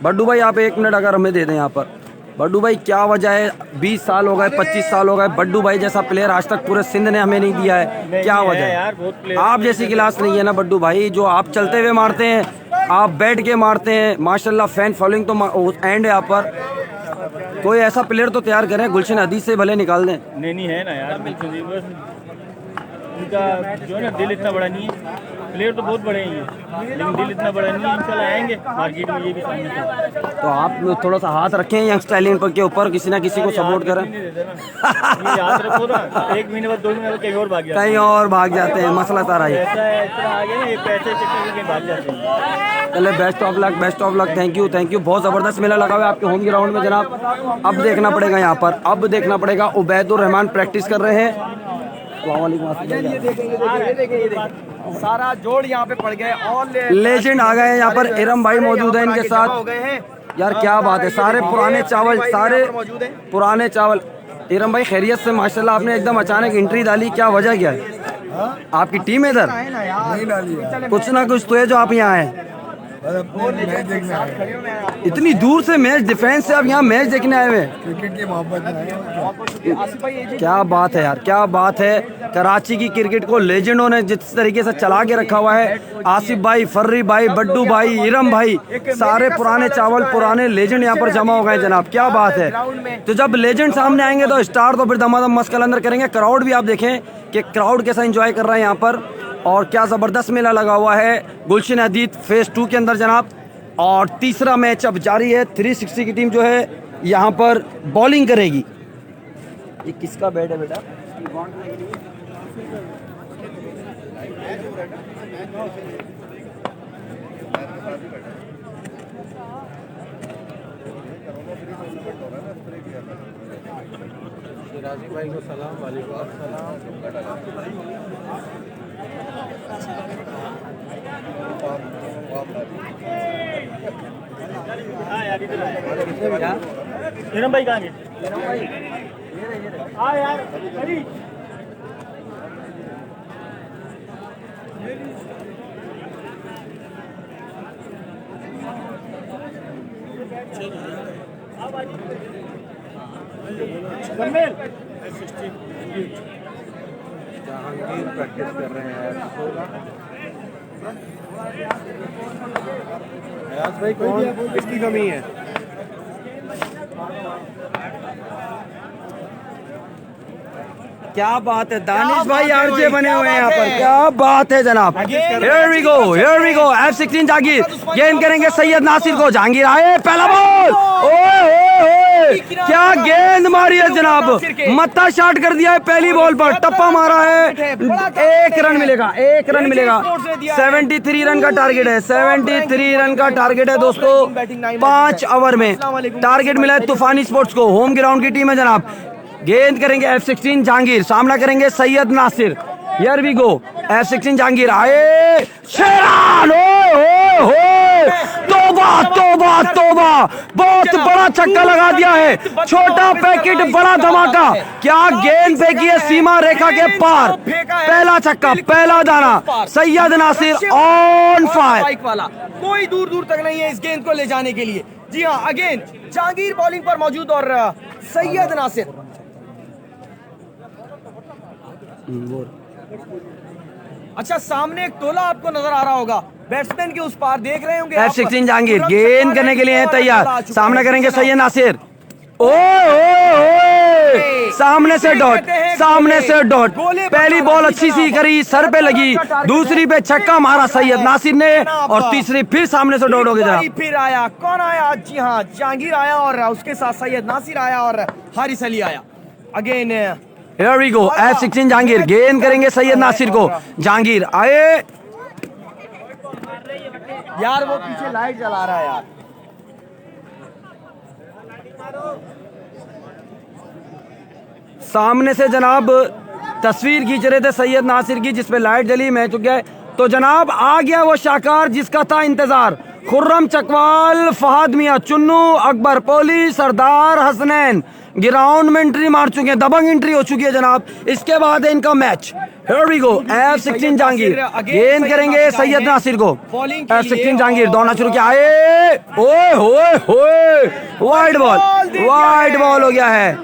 बड्डू भाई आप 1 मिनट अगर हमें दे दें यहाँ पर। बड्डू भाई क्या वजह है, 20 साल हो गए, 25 साल हो गए, बड्डू भाई जैसा प्लेयर आज तक पूरे सिंध ने हमें नहीं दिया है, क्या वजह है? आप जैसी क्लास नहीं है ना बड्डू भाई, जो आप चलते हुए मारते हैं, आप बैठ के मारते हैं, माशाल्लाह फैन फॉलोइंग तो एंड है यहाँ पर। कोई ऐसा प्लेयर तो तैयार करें, गुलशन हदीस से भले निकाल दें। नहीं है ना यार, बिल्कुल बस उनका जो है ना दिल इतना बड़ा नहीं है। प्लेयर तो बहुत बड़े हैं लेकिन दिल इतना बड़ा नहीं है। इंशाल्लाह आएंगे मार्केट में, ये भी सामने। तो आप थोड़ा सा हाथ रखें यंग टैलेंट पर के ऊपर, किसी ना किसी को सपोर्ट करें। याद रखो ना, 1 महीने बाद 2 महीने बाद कहीं और भाग जाते हैं, कहीं और भाग जाते हैं, मसला सारा ही। ऐसा है, इतना आगे ना ये पैसे चक्कर में कहीं भाग जाते हैं। चले best of luck, best of luck. Thank you. बहुत ज़बरदस्त मेला लगा हुआ है आपके होम ग्राउंड में जनाब। अब देखना पड़ेगा यहाँ पर, अब देखना पड़ेगा। उबैदुर रहमान प्रैक्टिस कर रहे हैं। सारा जोड़ यहाँ पे पड़ गए और लेजेंड आ गए हैं यहाँ पर। इरम भाई मौजूद है इनके साथ। यार क्या बात है, सारे पुराने चावल, सारे पुराने चावल। इरम भाई खैरियत से? माशाल्लाह आपने एकदम अचानक एंट्री डाली, क्या वजह क्या है? आपकी टीम इधर नहीं डाली है, कुछ ना कुछ तो है जो आप यहाँ आए। मैच देखने आए हैं। इतनी दूर से मैच, डिफेंस से आप यहाँ मैच देखने आए हुए हैं। क्रिकेट की मोहब्बत में आए हैं। क्या बात है यार, क्या बात है। कराची की क्रिकेट को लेजेंडों ने जिस तरीके से चला के रखा हुआ है, आसिफ भाई, फर्री भाई, बड्डू भाई, इरम भाई, सारे पुराने चावल, पुराने लेजेंड यहाँ पर जमा हो गए जनाब। क्या बात है। तो जब लेजेंड सामने आएंगे तो स्टार तो फिर दमादम मस्त कलंदर करेंगे। क्राउड भी आप देखें कि क्राउड कैसा एंजॉय कर रहा है यहाँ पर, और क्या ज़बरदस्त मेला लगा हुआ है गुलशन हदीद फेज़ 2 के अंदर जनाब। और तीसरा मैच अब जारी है। 360 की टीम जो है यहाँ पर बॉलिंग करेगी। ये किसका बैट है बेटा? राजीव भाई को सलाम, वालेकुम सलाम। इरम भाई कहाँ गए? हाँ यार अरे जहांगीर प्रैक्टिस कर रहे हैं। अयाज भाई कौन, किसकी कमी है? क्या बात है, दानिश भाई आरजे बने हुए हैं यहाँ पर। क्या बात है जनाब। Here we go, here we go। F16 जागीर गेंद करेंगे सैयद नासिर को। जहांगीर आए, पहला बॉल, ओए क्या गेंद मारी है जनाब, मत्ता शॉट कर दिया है पहली बॉल पर, टप्पा मारा है। 1 रन मिलेगा, 1 रन मिलेगा। 73 रन का टारगेट है, 73 रन का टारगेट है दोस्तों 5 ओवर में। टारगेट मिला है तूफानी स्पोर्ट्स को। होम ग्राउंड की टीम है जनाब। गेंद करेंगे F16 जहांगीर, सामना करेंगे Syed Nasir. Here we go. F16 Jahangir आए, शेरान, तोबा तोबा तोबा, बहुत बड़ा छक्का लगा दिया है। छोटा पैकेट, बड़ा धमाका। क्या गेंद फेंकी है सीमा रेखा के पार। पहला छक्का, पहला दाना। सैयद नासिर ऑन फायर वाला कोई दूर दूर तक नहीं है इस गेंद को ले जाने के लिए। जी हाँ, अगेन जहांगीर बॉलिंग पर मौजूद और सैयद नासिर। अच्छा, सामने एक तोला आपको नजर आ रहा होगा, बैट्समैन के उस पार देख रहे होंगे। F16 जहांगीर गेंद करने के लिए है तैयार। सामना करेंगे सैयद नासिर। ओ सामने से डॉट, सामने से डॉट। पहली बॉल अच्छी सी करी, सर पे लगी, दूसरी पे छक्का मारा सैयद नासिर ने, और तीसरी फिर सामने से डॉट हो गया। फिर आया, कौन आया? जी हाँ, जहांगीर आया और उसके साथ सैयद नासिर आया और हारिस अली आया। Again Here we go. F16 Jahangir गेंद करेंगे सैयद नासिर को। जहांगीर आए, यार वो पीछे लाइट जला रहा है यार। सामने से जनाब तस्वीर खींच रहे थे सैयद नासिर की, जिसपे लाइट जली, मैच हो गया है। तो जनाब आ गया वो शाकार जिसका था इंतजार। खुर्रम चकवाल, फहद मियां चुन्नू, अकबर पोली, सरदार हसनैन ग्राउंड में एंट्री मार चुके हैं, दबंग एंट्री हो चुकी है जनाब। इसके बाद है इनका match. Here we go. F16 Jahangir गेंद करेंगे सैयद नासिर को। F16 जहांगीर दौड़ना शुरू किया। आए, ओए होए होए, वाइड बॉल हो गया है।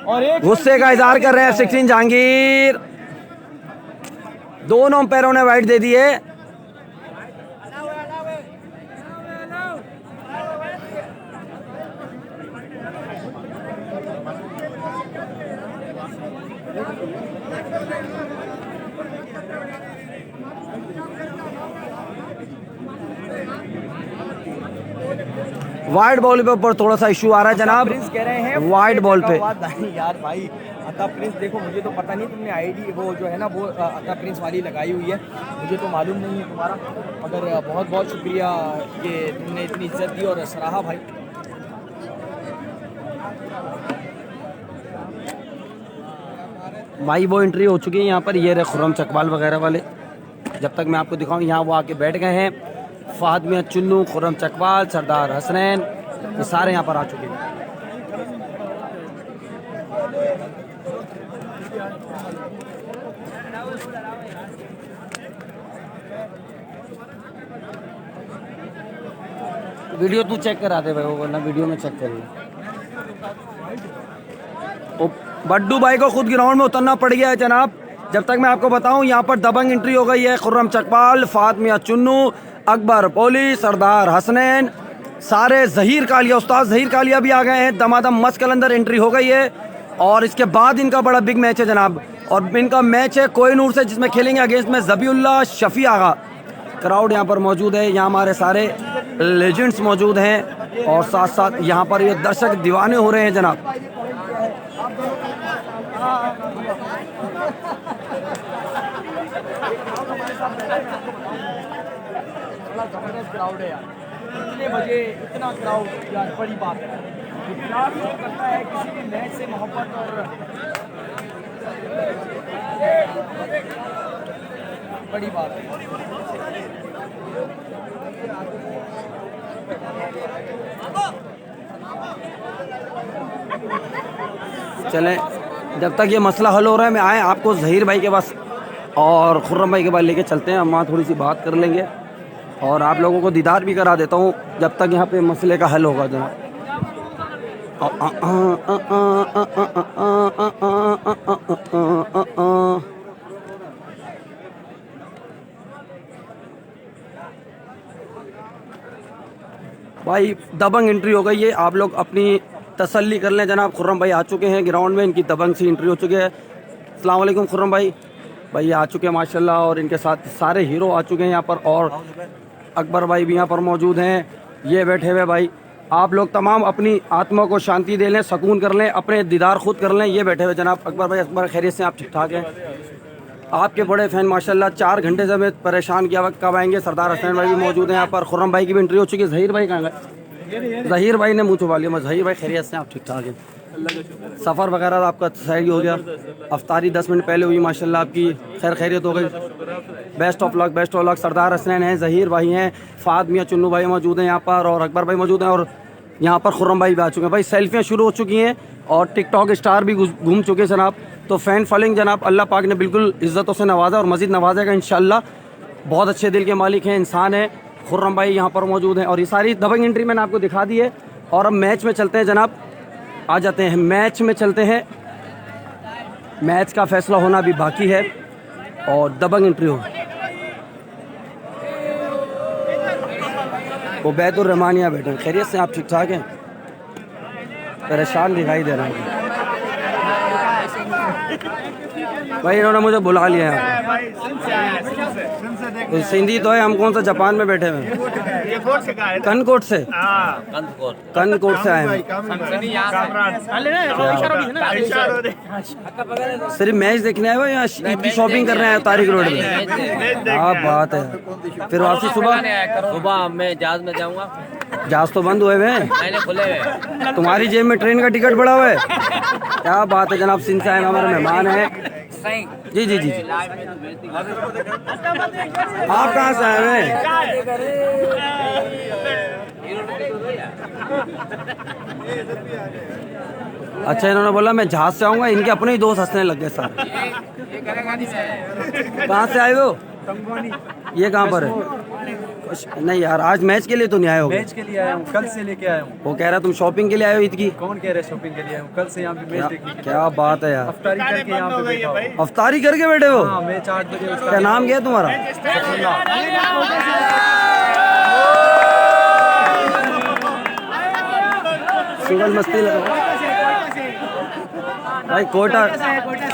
और एक गुस्से का इजहार कर रहे हैं F16 जहांगीर। दोनों पैरों ने वाइड दे दिए। वाइड बॉल पे ऊपर थोड़ा सा इशू आ रहा है जनाब, प्रिंस कह रहे हैं वाइड बॉल पे। नहीं यार भाई, अता प्रिंस देखो, मुझे तो पता नहीं तुमने आईडी वो जो है ना वो अता प्रिंस वाली लगाई हुई है, मुझे तो मालूम नहीं है तुम्हारा, मगर बहुत बहुत शुक्रिया कि तुमने इतनी इज्जत दी और सराहा भाई। भाई वो एंट्री हो चुकी है यहाँ पर, ये रहे खुर्रम चकवाल वगैरह वाले। जब तक मैं आपको दिखाऊं, यहाँ वो आके बैठ गए हैं। फहद मियां चुन्नू, खुर्रम चकवाल, सरदार हसनैन, ये सारे यहाँ पर आ चुके हैं। वीडियो तू चेक करा दे भाई, वो वरना वीडियो में चेक कर ले। बड्डू भाई को खुद ग्राउंड में उतरना पड़ गया है जनाब। जब तक मैं आपको बताऊं, यहाँ पर दबंग एंट्री हो गई है। खुर्रम चकवाल, फहद मियां चुन्नू, अकबर पोली, सरदार हसनैन, सारे जहीर कालिया, उस्ताद जहीर कालिया भी आ गए हैं। दमादम मस्त कलंदर एंट्री हो गई है। और इसके बाद इनका बड़ा बिग मैच है जनाब, और इनका मैच है कोहिनूर से, जिसमें खेलेंगे अगेंस्ट में ज़बीउल्लाह शफी आगा। क्राउड यहाँ पर मौजूद है, यहाँ हमारे सारे लेजेंड्स मौजूद हैं, और साथ साथ यहाँ पर ये दर्शक दीवाने हो रहे हैं जनाब। जबरदस्त क्राउड है यार, इतने बजे इतना क्राउड यार, बड़ी बात है। प्यार शो करता है किसी भी मैच से, मोहब्बत और बड़ी बात है। चलें, जब तक ये मसला हल हो रहा है, मैं आए आपको जहीर भाई के पास और खुर्रम भाई के पास लेके चलते हैं। हम वहाँ थोड़ी सी बात कर लेंगे और आप लोगों को दीदार भी करा देता हूँ, जब तक यहाँ पे मसले का हल होगा जनाब। भाई दबंग एंट्री हो गई है, आप लोग अपनी तसल्ली कर लें जनाब। खुर्रम भाई आ चुके हैं ग्राउंड में, इनकी दबंग सी एंट्री हो चुकी है। अस्सलाम वालेकुम खुर्रम भाई, भाई आ चुके हैं माशाल्लाह, और इनके साथ सारे हीरो आ चुके हैं यहाँ पर, और अकबर भाई भी यहाँ पर मौजूद हैं, ये बैठे हुए भाई। आप लोग तमाम अपनी आत्मा को शांति दे लें, सुकून कर लें, अपने दीदार खुद कर लें। ये बैठे हुए जनाब अकबर भाई। अकबर खैरियत से, आप ठीक ठाक हैं? आपके बड़े फैन माशाल्लाह, 4 घंटे से हमें परेशान किया, वक्त कब आएंगे। सरदार हसनैन भाई भी मौजूद हैं यहाँ पर, खुर्रम भाई की भी एंट्री हो चुकी है। जहीर भाई कहाँ गए? जहीर भाई ने मुँह छुपा लिया। जहीर भाई खैरियत से, आप ठीक ठाक हैं? सफ़र वगैरह आपका सही हो गया? अफ्तारी 10 मिनट पहले हुई माशाल्लाह, आपकी खैर खैरियत हो गई। Best of luck, best of luck. Sardar Hasnain हैं, जहीर भाई हैं, फहद मियां चुन्नू भाई मौजूद हैं यहाँ पर, और अकबर भाई मौजूद हैं, और यहाँ पर खुर्रम भाई भी आ चुके हैं। भाई सेल्फियाँ शुरू हो चुकी हैं, और टिकटॉक स्टार भी घूम चुके हैं जनाब। तो फ़ैन फॉलोइंग जनाब अल्लाह पाक ने बिल्कुल इज़्ज़तों से नवाजा, और मज़ीद नवाजेगा इंशाल्लाह। बहुत अच्छे दिल के मालिक हैं, इंसान हैं। खुर्रम भाई यहाँ पर मौजूद हैं, और ये सारी दबंग एंट्री मैंने आपको दिखा दी है। और अब मैच में चलते हैं जनाब, आ जाते हैं मैच में चलते हैं। मैच का फैसला होना भी बाकी है, और दबंग एंट्री हो। उबैदुर रहमान यहाँ बैठे हैं, खैरियत से, आप ठीक ठाक हैं? परेशान दिखाई दे रहे हैं भाई, इन्होंने मुझे बुला लिया है। तो सिंधी तो है, हम कौन सा जापान में बैठे हुए हैं। कनकोट से कनकोट से आए हैं। सिर्फ मैच देखने आए हो या ईद की शॉपिंग करने आए हो तारिक रोड में? क्या बात है। फिर वापसी सुबह मैं जहाज में जाऊंगा। जहाज तो बंद हुए हैं, मैंने खुले हुए। तुम्हारी जेब में ट्रेन का टिकट पड़ा हुआ है। क्या बात है जनाब, सिंध से आए हमारे मेहमान हैं। जी जी जी जी। आप कहाँ से आए हैं? अच्छा, इन्होंने बोला मैं जहाज से आऊंगा, इनके अपने ही दोस्त हंसने लग गए सारे। कहाँ से आए हो? ये कहाँ पर है? नहीं यार, आज मैच के लिए तो नहीं आए हो? मैच के लिए आया हूँ, कल से लेके आया हूँ। वो कह रहा तुम शॉपिंग के लिए आए हो ईद की? कौन कह रहा है शॉपिंग के लिए आया हूँ? कल से यहाँ पे मैच देखने। क्या बात है यार, अफ्तारी करके यहाँ पे बैठा हूँ। अफ्तारी करके बैठे हो? हाँ, मैच 8 बजे। क्या नाम क्या है तुम्हारा? सिंगल मस्ती लगा भाई।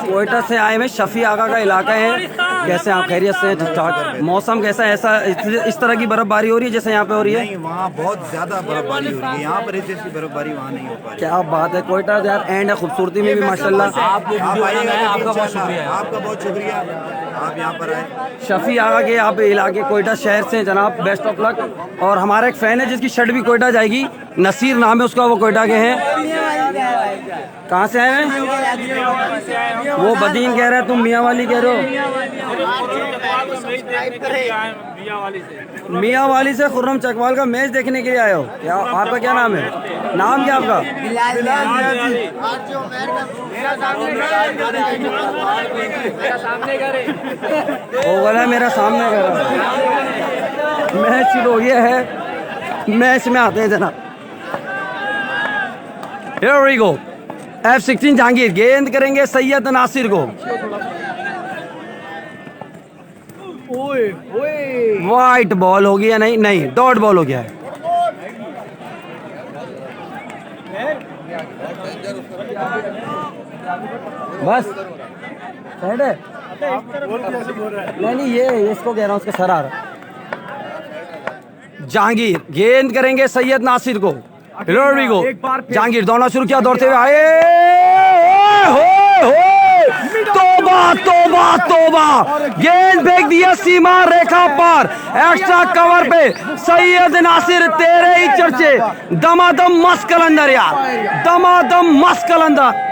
कोयटा से आए हैं, शफी आगा का इलाका है। कैसे आप, खैरियत से? ठीक ठाक। मौसम कैसा है? ऐसा इस तरह की बर्फबारी हो रही है जैसे यहाँ पे हो रही है? नहीं, वहाँ बहुत ज्यादा बर्फबारी हो रही है। यहाँ पर जैसी बर्फबारी वहाँ नहीं हो पा रही। क्या बात है। कोयटा यार एंड है, खूबसूरती में भी माशाल्लाह। आपका बहुत शुक्रिया, आपका बहुत शुक्रिया, आप यहाँ पर आए। शफी आगा के आप इलाके कोयटा शहर से हैं जनाब, बेस्ट ऑफ लक। और हमारा एक फैन है जिसकी शर्ट भी कोयटा जाएगी, नसीर नाम है उसका, वो कोयटा के हैं। कहाँ से आए हैं? वो बदीन कह रहा है, तुम मियाँ वाली कह रहे हो। मियाँ वाली से खुर्रम चकवाल का मैच देखने के लिए आए हो क्या? आपका क्या नाम है? नाम क्या आपका? वो बोला मेरा सामने कर रहा है। मैच शुरू हो गया है, मैच में आते हैं जनाब। Here we go. F16 Jahangir गेंद करेंगे सैयद नासिर को। वाइट बॉल हो गया? नहीं नहीं, डॉट बॉल हो गया है। बस साइड है। नहीं ये इसको कह रहा हूँ, उसका सर आ रहा। जहांगीर गेंद करेंगे सैयद नासिर को। जहांगीर दौड़ना शुरू किया, दौड़ते हुए आए। तोबा तोबा तोबा, गेंद फेंक दिया सीमा रेखा पर, एक्स्ट्रा कवर पे। सैयद नासिर तेरे ही चर्चे, दमादम मस्त कलंदर यार, दमादम मस्त कलंदर।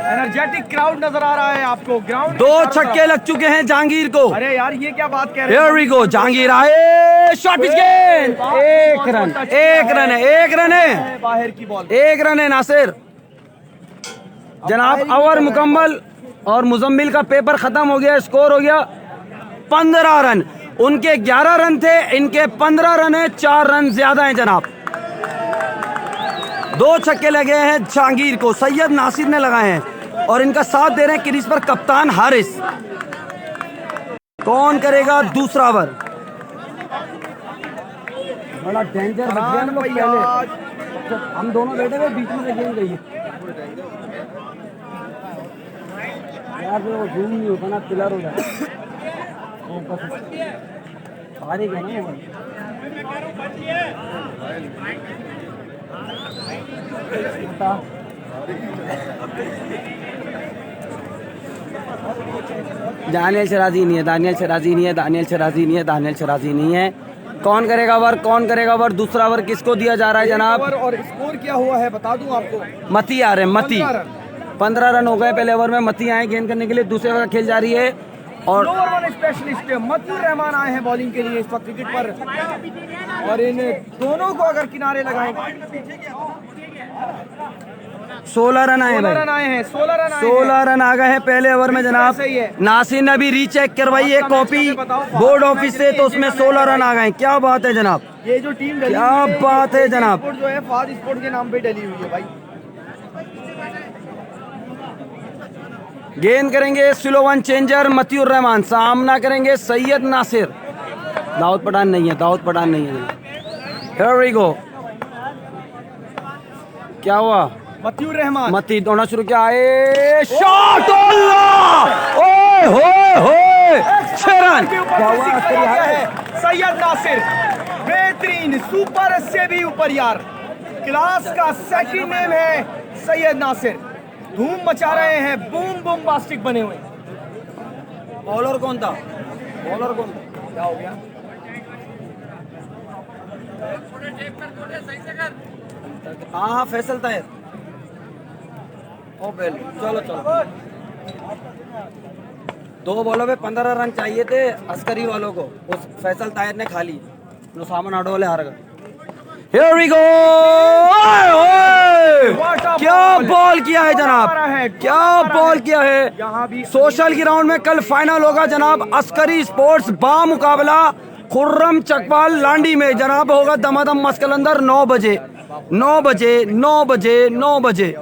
एनर्जेटिक क्राउड नजर आ रहा है आपको। ग्राउंड 2 छक्के लग चुके हैं जहांगीर को। अरे यार, ये क्या बात कह रहे हैं? Here we go, जहांगीर आए, शॉट पिच गेंद, 1 रन, 1 रन है, 1 रन है, बाहर की बॉल, 1 रन है नासिर। जनाब ओवर मुकम्मल और मुजम्मिल का पेपर खत्म हो गया, स्कोर हो गया 15 रन। उनके 11 रन थे, इनके 15 रन है, 4 रन ज्यादा हैं जनाब। 2 छक्के लगे हैं जहांगीर को, सैयद नासिर ने लगाए हैं और इनका साथ दे रहे हैं क्रीज पर कप्तान हारिस। कौन करेगा दूसरा ओवर? बड़ा डेंजर बच गया ना पहले। हम दोनों बैठे हुए बीच में गेंद गई यार, वो जूम नहीं होता ना, पिलर हो जाता। दानियल शराजी नहीं है, दानियल शराजी नहीं है, दानियल शराजी नहीं है, दानियल शराजी नहीं है। कौन करेगा ओवर? कौन करेगा ओवर? दूसरा ओवर किसको दिया जा रहा है जनाब? और स्कोर क्या हुआ है बता दूं आपको। मती आ रहे हैं, मती 15 रन हो गए पहले ओवर में। मती आए गेंद करने के लिए, दूसरे ओवर खेल जा रही है। और over one specialist Motiur Rahman आए हैं बॉलिंग के लिए इस वक्त विकेट पर। और इन दोनों को अगर किनारे लगाएं, 16 रन आए हैं भाई, 16 रन आ गए हैं पहले ओवर में जनाब। नासिर ने अभी रीचेक करवाई है कॉपी बोर्ड ऑफिस से, तो उसमें 16 रन आ गए हैं। क्या बात है जनाब, ये जो टीम क्या बात है जनाब। जो है फाद स्पोर्ट के नाम पे डली हुई है भाई। गेंद करेंगे slow one changer Motiur Rahman, सामना करेंगे सैयद नासिर। दाऊद पठान नहीं है, दाऊद पठान नहीं है। Here we go. क्या हुआ? मतीउर रहमान मती दौड़ना शुरू किया, आए शॉट, ओए होए होए, 6 रन, पाकिस्तान। के ऊपर से सिक्स लगा दिया है सैयद नासिर, बेहतरीन, सुपर से भी ऊपर यार, क्लास का सेकंड नेम है सैयद नासिर, धूम मचा रहे हैं, बूम बूम बास्टिक बने हुए। बॉलर कौन था? बॉलर कौन था? क्या हो गया? हाँ फैसल ताहिर। ओ बेल, चलो चलो। 2 बॉलों पे 15 रन चाहिए थे अस्करी वालों को, उस फैसल ताहिर ने खा ली, सामन आडो वाले हार गए। Here we go! क्या बॉल किया है जनाब, क्या बॉल किया है। सोशल ग्राउंड में कल फाइनल होगा जनाब, अस्करी स्पोर्ट्स बा मुकाबला खुर्रम चकवाल लांडी में जनाब होगा दमादम मस्कलंदर 9 बजे 9 बजे 9 बजे 9 बजे,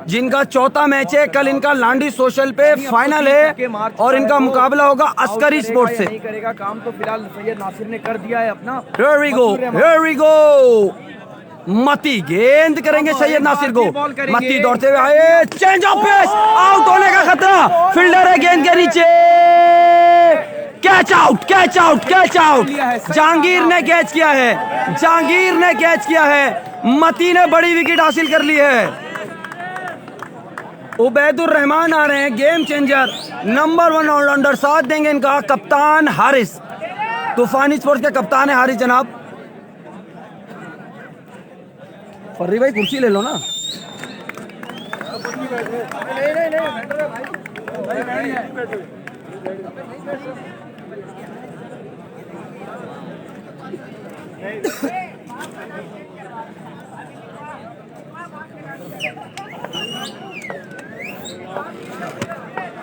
जिनका चौथा मैच है कल, इनका लांडी सोशल पे फाइनल है और इनका मुकाबला होगा अस्करी स्पोर्ट्स से। नहीं करेगा काम तो फिलहाल सैयद नासिर ने कर दिया है अपना। Here we go, here we go। मती गेंद करेंगे सैयद नासिर को, मती दौड़ते हुए आए, चेंज ऑफ पेस, आउट होने का खतरा, फील्डर है गेंद के नीचे, catch out catch out catch out. Jahangir ने कैच किया है, जहांगीर ने कैच किया है, मती ने बड़ी विकेट हासिल कर ली है। उबैदुर रहमान आ रहे हैं, गेम चेंजर, नंबर 1 ऑलराउंडर, साथ देंगे इनका कप्तान हारिस, तूफानी स्पोर्ट्स के कप्तान है हारिस जनाब। फर्री भाई कुर्सी ले लो ना।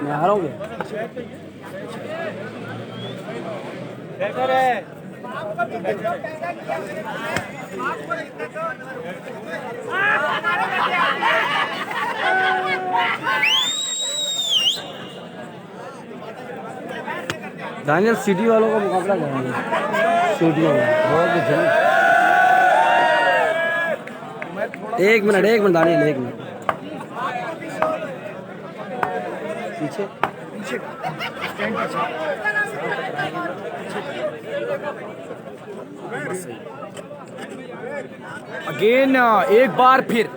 मैं आ रहा हूँ। दानियल सिटी वालों का मुकाबला करेंगे, सिटी वालों एक मिनट दानियल, एक मिनट पीछे अगेन एक बार फिर,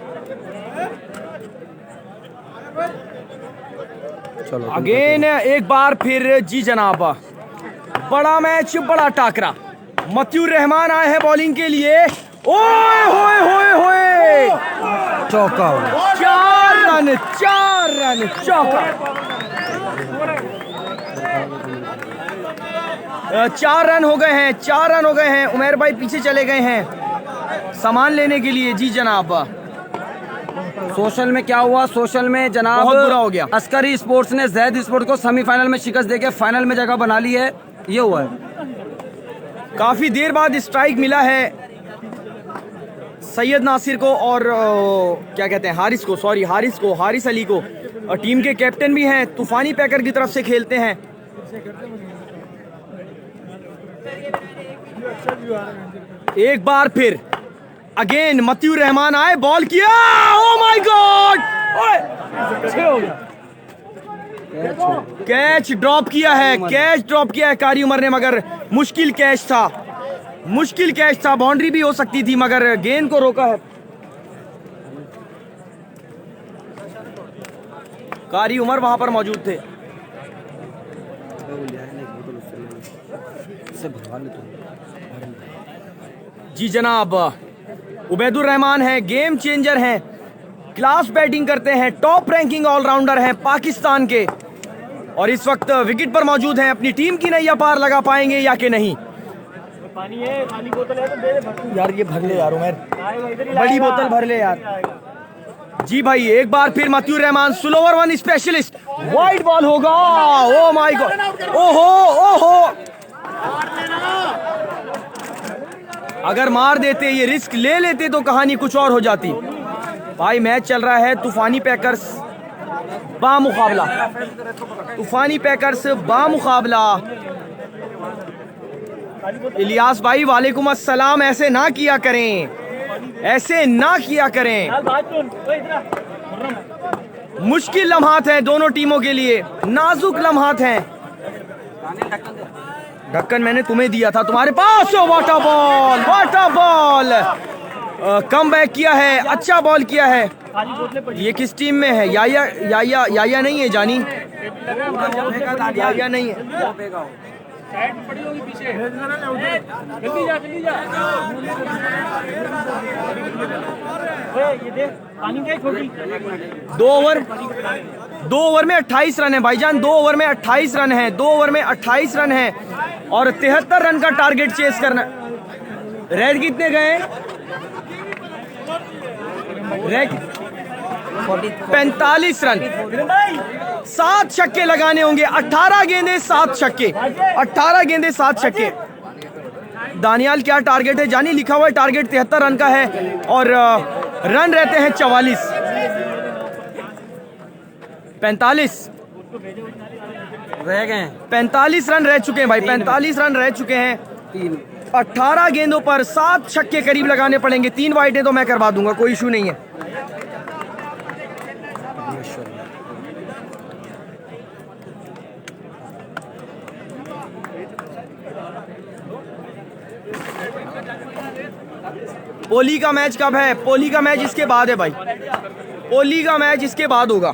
चलो अगेन एक बार फिर जी जनाब, बड़ा मैच, बड़ा टाकरा, मतियूर रहमान आए हैं बॉलिंग के लिए, ओए होए होए होए, चौका, 4 रन चौका, 4 रन हो गए हैं, 4 रन हो गए हैं। उमर भाई पीछे चले गए हैं सामान लेने के लिए जी जनाब। सोशल में क्या हुआ, सोशल में जनाब बहुत बुरा हो गया। अस्करी स्पोर्ट्स ने जैद स्पोर्ट्स को सेमीफाइनल में शिकस्त देके फाइनल में जगह बना ली है, ये हुआ है। काफी देर बाद स्ट्राइक मिला है सैयद नासिर को और क्या कहते हैं हारिस को, सॉरी हारिस को, हारिस अली को, और टीम के कैप्टन भी हैं, तूफानी पैकर की तरफ से खेलते हैं। एक बार फिर अगेन मतियूर रहमान आए, बॉल किया, ओ माय गॉड, कैच ड्रॉप किया है, कैच ड्रॉप किया है कारी उमर ने, मगर मुश्किल कैच था, मुश्किल कैच था, बाउंड्री भी हो सकती थी मगर गेंद को रोका है। कारी उमर वहां पर मौजूद थे। जी जनाब, उबैदुर रहमान है, गेम चेंजर हैं, क्लास बैटिंग करते हैं, टॉप रैंकिंग ऑलराउंडर हैं पाकिस्तान के, और इस वक्त विकेट पर मौजूद हैं। अपनी टीम की नैया पार लगा पाएंगे या कि नहीं। पानी है, खाली बोतल है तो दे दे। यार ये भर ले यार उमर, बड़ी बोतल भर ले यार। जी भाई एक बार फिर Matiur Rahman, slower 1 specialist, wide ball होगा, ओ माय गॉड, ओहो ओहो, अगर मार देते, ये रिस्क ले लेते तो कहानी कुछ और हो जाती। भाई मैच चल रहा है, तूफानी पैकर्स बामुकाबला, तूफानी पैकर्स बामुकाबला। इलियास भाई वालेकुम अस्सलाम, ऐसे ना किया करें, ऐसे ना किया करें। मुश्किल लम्हात हैं दोनों टीमों के लिए, नाजुक लम्हात हैं। ढक्कन मैंने तुम्हें दिया था, तुम्हारे पास। What a ball, what a ball, come back किया है, अच्छा बॉल किया है। ये किस टीम में है? याया नहीं है जानी, याया नहीं है। दो ओवर में 28 रन है भाईजान, 2 ओवर में 28 रन है, 2 ओवर में 28 रन है और 73 रन का टारगेट चेस करना। रेड कितने गए? रेड 45 रन, 7 छक्के लगाने होंगे। 18 गेंदे 7 छक्के, 18 गेंदे 7 छक्के। दानियाल क्या टारगेट है जानी? लिखा हुआ है टारगेट 73 रन का है और रन रहते हैं 44। 45 रह गए, 45 रन रह चुके हैं भाई, 45 रन रह चुके हैं। 18 गेंदों पर 7 छक्के करीब लगाने पड़ेंगे। 3 वाइडें तो मैं करवा दूंगा, कोई इशू नहीं है। पोली का मैच कब है? पोली का मैच इसके बाद है भाई, पोली का मैच इसके बाद होगा।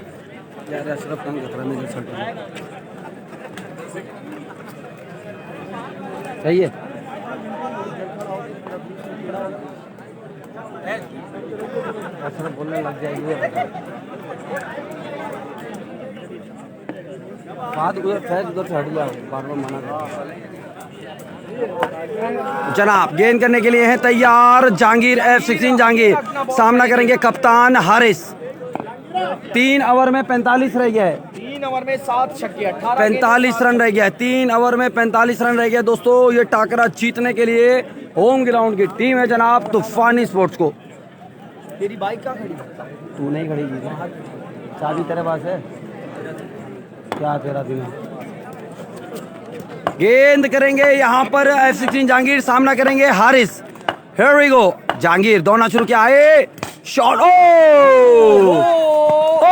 यार अशरफ कम खतरा में सही है। अशरफ बोलने लग जाएगी, बात उधर फैज उधर से हट जाओ, बार बार मना कर। जनाब गेंद करने के लिए है तैयार जहांगीर, F16 जहांगीर। सामना करेंगे कप्तान हारिस। 3 ओवर में 45 रह गया है, 3 ओवर में 7 छक्के, 45 रन रह गया है। 3 ओवर में 45 रन रह गया दोस्तों। ये टाकरा जीतने के लिए होम ग्राउंड की टीम है जनाब तूफानी स्पोर्ट्स को। तेरी बाइक कहाँ खड़ी? तू नहीं खड़ी की क्या? चाबी तेरे पास है क्या? तेरा दिमाग। गेंद करेंगे यहाँ पर F16 जहांगीर, सामना करेंगे Haris. Here we go. Jahangir दौड़ना शुरू किया है, shot, oh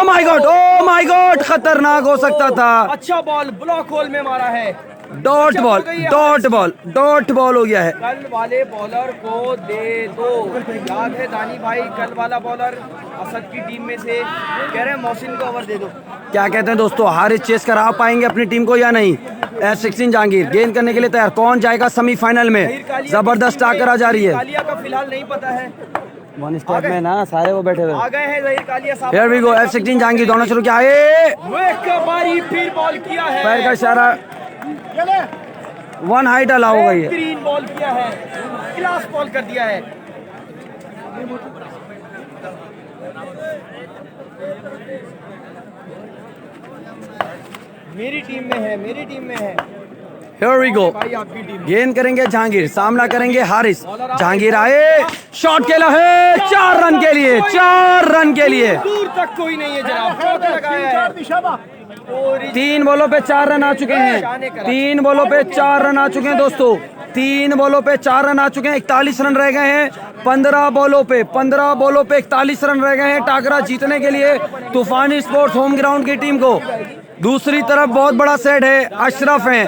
my god, oh my god, खतरनाक हो सकता था। अच्छा बॉल ब्लॉक होल में मारा है। Dot ball, dot ball, dot ball हो गया है। कल वाले बॉलर को दे दो। याद है दानी भाई, कल वाला बॉलर असद की टीम में से कह रहे हैं मोहसिन को ओवर दे दो। क्या कहते हैं दोस्तों, हारिस चेस करा पाएंगे अपनी टीम को या नहीं? F16 जहांगीर गेंद करने के लिए तैयार। कौन जाएगा सेमीफाइनल में? जबरदस्त टाकरा जारी है। कालिया का फिलहाल नहीं पता है, वन स्टेप में ना सारे वो बैठे हुए। आ गए हैं जहीर कालिया साहब। Here we go. F16 Jahangir दौड़ना शुरू किया है, एक बारी फिर बॉल किया है, पैर का इशारा, वन हाइट अलाउ हो गई है। बेहतरीन बॉल किया है, क्लास बॉल कर दिया है। मेरी टीम में है, मेरी टीम में है Here we go। भाई, आपकी टीम। गेंद करेंगे जहांगीर, सामना करेंगे हारिस। जहांगीर आए, शॉट खेला है 4 रन के लिए, 4 रन के लिए। दूर तक कोई नहीं है जनाब, चौक लगाया है। 3 बॉलों पे 4 रन आ चुके हैं, 3 बॉलों पे 4 रन आ चुके हैं दोस्तों। 3 बॉलों पे 4 रन आ चुके हैं, 41 रन रह गए हैं। 15 बॉलों पे 41 रन रह गए हैं टाकरा जीतने के लिए तूफानी स्पोर्ट्स होम ग्राउंड की टीम को। दूसरी तरफ बहुत बड़ा सेट है, अशरफ हैं,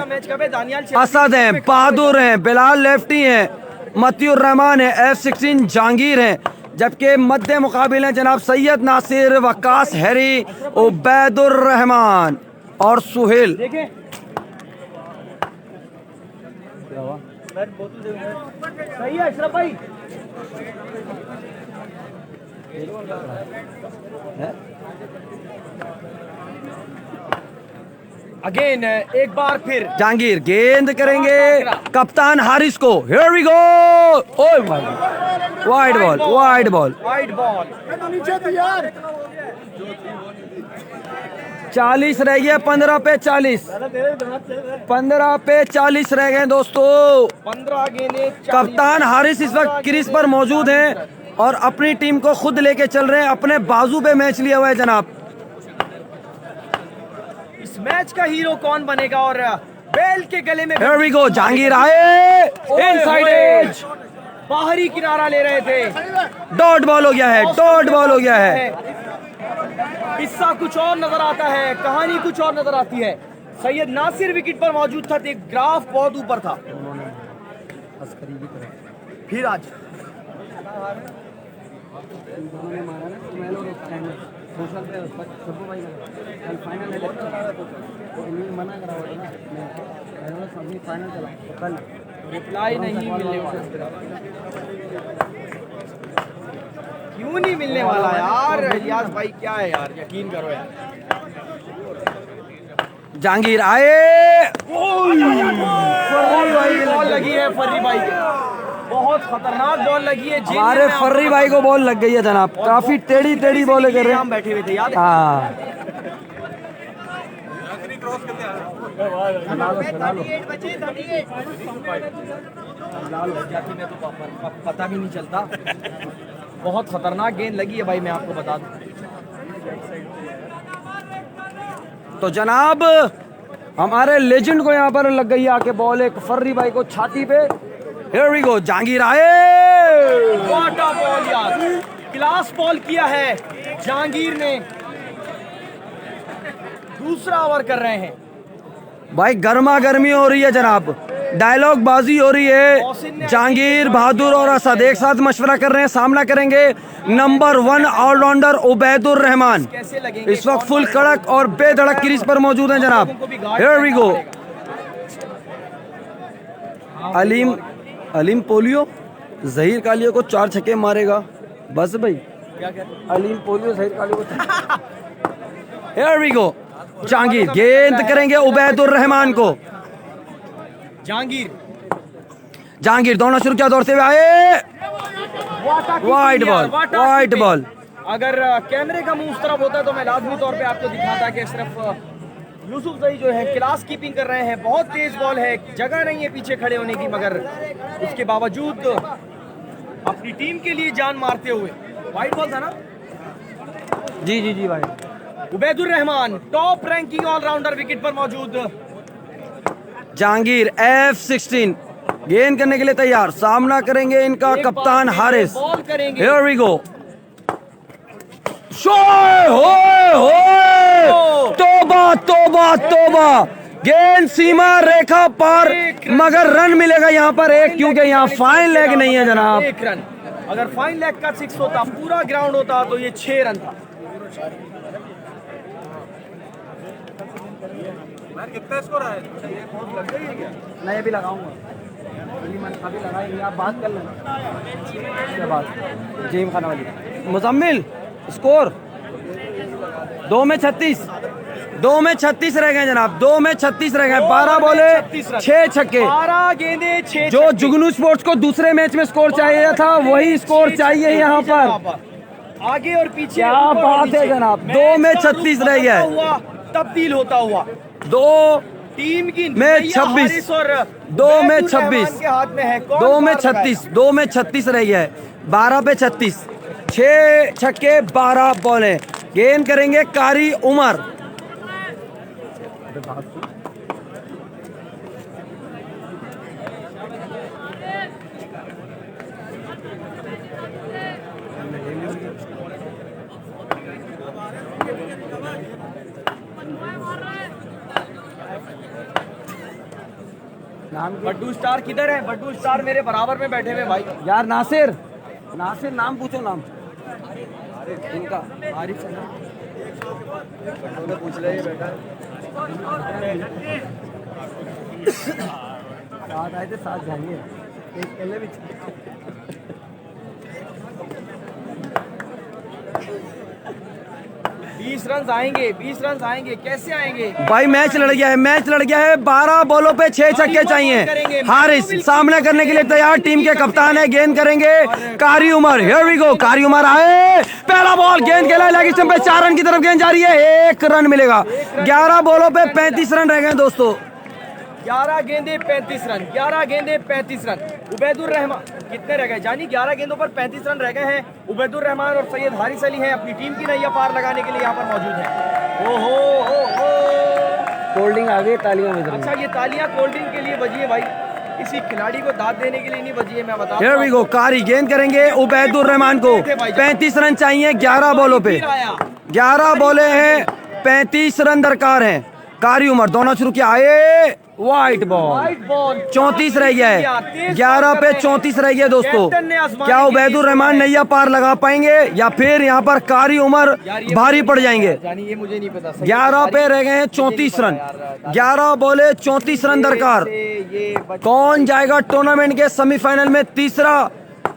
असद हैं, बहादुर हैं, बिलाल लेफ्टी हैं, मतियुर रहमान है, F16 जहांगीर हैं। जबकि मध्य मुकाबिल हैं जनाब सैयद नासिर, वकास हैरी, उबैदुर रहमान और सुहेल। सही है अशरफ भाई। अगेन एक बार फिर जहांगीर गेंद करेंगे कप्तान हारिस को। हियर वी गो, ओए wide ball, wide ball, wide ball. 40 रह गया, 15 पे 40, 15 पे 40 रह गए दोस्तों। 15 गेंदें। कप्तान हारिस इस वक्त क्रीज पर मौजूद हैं और अपनी टीम को खुद लेके चल रहे हैं, अपने बाजू पे मैच लिया हुआ है जनाब। इस मैच का हीरो कौन बनेगा और बेल के गले में। Here we go, जहांगीर आए, इनसाइड एज, बाहरी किनारा ले रहे थे, डॉट बॉल हो गया है, डॉट बॉल हो गया है। हिस्सा कुछ और नजर आता है, कहानी कुछ और नजर आती है। सैयद नासिर विकेट पर मौजूद था, तो एक ग्राफ बहुत ऊपर था। फिर आज रिप्लाई नहीं मिलने वाला, क्यों नहीं मिलने वाला यार? इलियास भाई क्या है यार, यकीन करो यार। जहांगीर आए, बॉल लगी है फर्री भाई के, बहुत खतरनाक बॉल लगी है। हमारे फर्री भाई को बॉल लग गई है जनाब, काफी टेढ़ी टेढ़ी बॉल कर रहे हैं। हम बैठे हुए थे याद है? हाँ पता भी नहीं चलता, बहुत खतरनाक गेंद लगी है भाई, मैं आपको बता दूं। तो जनाब हमारे लेजेंड को यहाँ पर लग गई आके बॉल, एक फर्री भाई को छाती पे। Here we go, जहांगीर आए, व्हाट अ बॉल यार, क्लास बॉल किया है जहांगीर ने। दूसरा ओवर कर रहे हैं भाई, गर्मा गर्मी हो रही है जनाब, डायलॉग बाजी हो रही है। जहांगीर, बहादुर और असद एक साथ मशवरा कर रहे हैं, सामना करेंगे नंबर 1 ऑलराउंडर उबैदुर रहमान। कैसे लगेंगे? इस वक्त फुल कड़क और बेधड़क क्रीज पर मौजूद हैं जनाब। Here we go, अलीम पोलियो जहीर कालियो को 4 छक्के मारेगा बस भाई। क्या कह रहे हैं? अलीम पोलियो जहीर कालियो को। Here we go, जहांगीर गेंद करेंगे उबैदुर रहमान को। जहांगीर दोनों शुरू किया, दौड़ते हुए आए, वाइड बॉल, वाइड बॉल। अगर कैमरे का मुंह उस तरफ होता तो मैं लाजमी तौर पे आपको दिखाता कि सिर्फ यूसुफ जही जो है क्लास कीपिंग कर रहे हैं। बहुत तेज बॉल है, जगह नहीं है पीछे खड़े होने की, मगर उसके बावजूद अपनी टीम के लिए जान मारते हुए। वाइड बॉल था ना? जी जी जी भाई। Ubaidur Rahman top ranking allrounder wicket पर मौजूद। जहांगीर F16 गेंद करने के लिए तैयार, सामना करेंगे इनका कप्तान हारिस। बॉल करेंगे। Here we go, तोबा तोबा तोबा, गेंद सीमा रेखा पर, मगर रन मिलेगा यहाँ पर एक, क्योंकि यहाँ फाइन लेग नहीं है जनाब। 1 रन, अगर फाइन लेग का 6 होता, पूरा ग्राउंड होता, तो ये 6 रन था। कितना स्कोर है? मैं ये भी लगाऊंगा, अभी लगाएंगे, आप बात कर लेना उसके बाद। जीम खाना वाली मुजम्मिल, स्कोर 2 में 36, 2 में 36 रह गए जनाब, 2 में 36 रह गए। 12 बॉले 6 छक्के, 12 गेंदे 6 जो जुगनू स्पोर्ट्स को दूसरे मैच में स्कोर चाहिए था वही स्कोर चाहिए यहाँ पर। आगे और पीछे, क्या बात है जनाब, 2 में 36 रह गया, तब्दील होता हुआ। 2 टीम की में 26 और 2 में 26 के हाथ में है, 2 में 36, 2 में 36 रह गया है, 12 पे 36, 6 छक्के 12 बॉलें। गेंद करेंगे कारी उमर। बड्डू स्टार किधर है? बड्डू स्टार मेरे बराबर में बैठे हुए भाई। यार नासिर, नासिर नाम पूछो, नाम इनका आरिफ है ना? पूछ ले बेटा। साथ आए थे, साथ जाएंगे। एक पहले भी 20 रन आएंगे, 20 रन आएंगे, कैसे आएंगे भाई? मैच लड़ गया है, मैच लड़ गया है। 12 बॉलों पे 6 छक्के चाहिए। हारिस सामने करने के लिए तैयार, टीम के कप्तान है। गेंद करेंगे कारी उमर। हियर वी गो, कारी उमर आए, पहला बॉल गेंद के लिए लेग स्टंप पे, 4 रन की तरफ गेंद जा रही है, 1 रन मिलेगा। 11 बॉलों पे 35 रन रह गए दोस्तों। 11 गेंदे 35 रन, 11 गेंदे 35 रन। उबैदुर रहमान कितने रह गए जानी? 11 गेंदों पर 35 रन रह गए हैं। उबैदुर रहमान और सैयद हारिस अली हैं, अपनी टीम की नैया पार लगाने के लिए यहाँ पर मौजूद हैं। ओहो, कोल्ड ड्रिंक आ गई, तालियां बज रही हैं। अच्छा, ये तालियां कोल्ड ड्रिंक के लिए बजी है भाई, किसी खिलाड़ी को दाद देने के लिए नहीं बजी है, मैं बता Here we go, कारी गेंद करेंगे उबैदुर रहमान को। 35 रन चाहिए 11 बॉलों पे, 11 बॉले हैं, 35 रन दरकार हैं। कारी उमर दोनों शुरू किया, आए वाइट बॉल, वाइट बॉल 34 रह गया है, 11 पे 34 रह गया दोस्तों। क्या उबैदुर रहमान नैया पार लगा पाएंगे या फिर यहाँ पर कारी उमर भारी पड़ जाएंगे? ये मुझे नहीं पता। 11 पे रह गए हैं 34 रन, 11 बॉले 34 रन दरकार। कौन जाएगा टूर्नामेंट के सेमीफाइनल में? तीसरा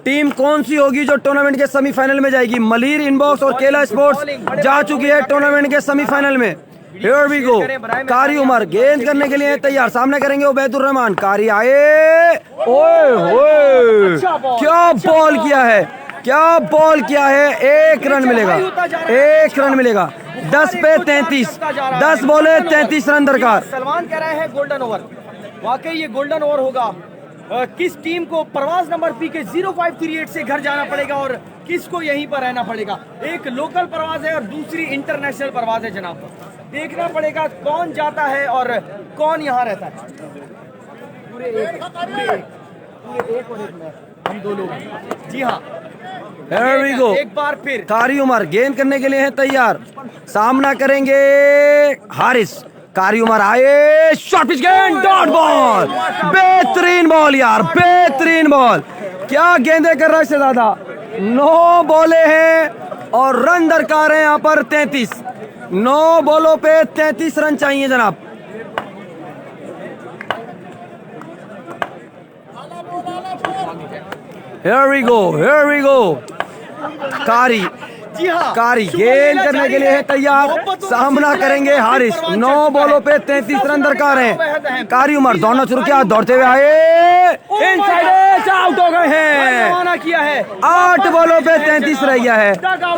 टीम कौन सी होगी जो टूर्नामेंट के सेमीफाइनल में जाएगी? मलिर इनबॉक्स और केला स्पोर्ट्स जा चुकी है टूर्नामेंट के सेमीफाइनल में। Here we go। कारी उमर गेंद करने के लिए तैयार, सामने करेंगे उबैदुर रहमान। कारी आए, ओए होए, क्या बॉल किया है, क्या बॉल किया है। 1 रन मिलेगा, 1 रन मिलेगा। 10 पे 33, 10 बॉले 33 रन दरकार। सलमान कह रहे हैं गोल्डन ओवर, वाकई ये गोल्डन ओवर होगा। किस टीम को परवाज नंबर पी के 0538 से घर जाना पड़ेगा और किसको यहीं पर रहना पड़ेगा? एक लोकल परवाज है और दूसरी इंटरनेशनल परवाज है जनाब। देखना पड़ेगा कौन जाता है और कौन यहाँ रहता है। पूरे एक और एक में हम 2 लोग हैं। जी हाँ, Here we go। एक बार फिर कारी उमर गेंद करने के लिए है तैयार, सामना करेंगे हारिस। कारी उमर आए, शॉर्ट पिच गेंद, डॉट बॉल, बेहतरीन बॉल यार, बेहतरीन बॉल। क्या गेंदे कर रहा है शहजादा। 9 बॉले हैं और रन दरकार है यहाँ पर 33। 9 बॉलों पे 33 रन चाहिए जनाब। Here we go, here we go। कारी, जी हाँ, कारी गेंद करने के लिए है तैयार, सामना करेंगे हारिस। 9 बॉलों पे 33 रन दरकार हैं। कारी उमर दोनों शुरू किया, दौड़ते हुए आए, इनसाइड एज, आउट हो गए हैं। रवाना किया है। 8 बॉलों पे 33 रह गया है,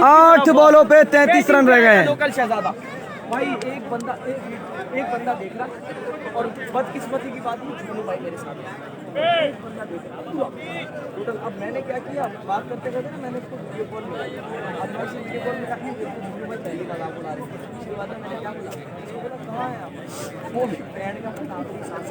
8 बॉलों पे 33 रन रह गए हैं। लोकल शहजादा भाई, एक बंदा देख रहा और बदकिस्मती की बात नहीं, झूलू भाई मेरे साथ एक बंदा देख रहा टोटल। अब मैंने क्या किया, बात करते करते ना मैंने इसको वीडियो कॉल में, अब मैं इसे वीडियो कॉल में रखा, झूलू भाई पहले का नाम बुला रहे थे। उसके बाद मैंने क्या बोला, इसको बोला कहाँ है आप? वो बैंड का अपना आखिरी सांस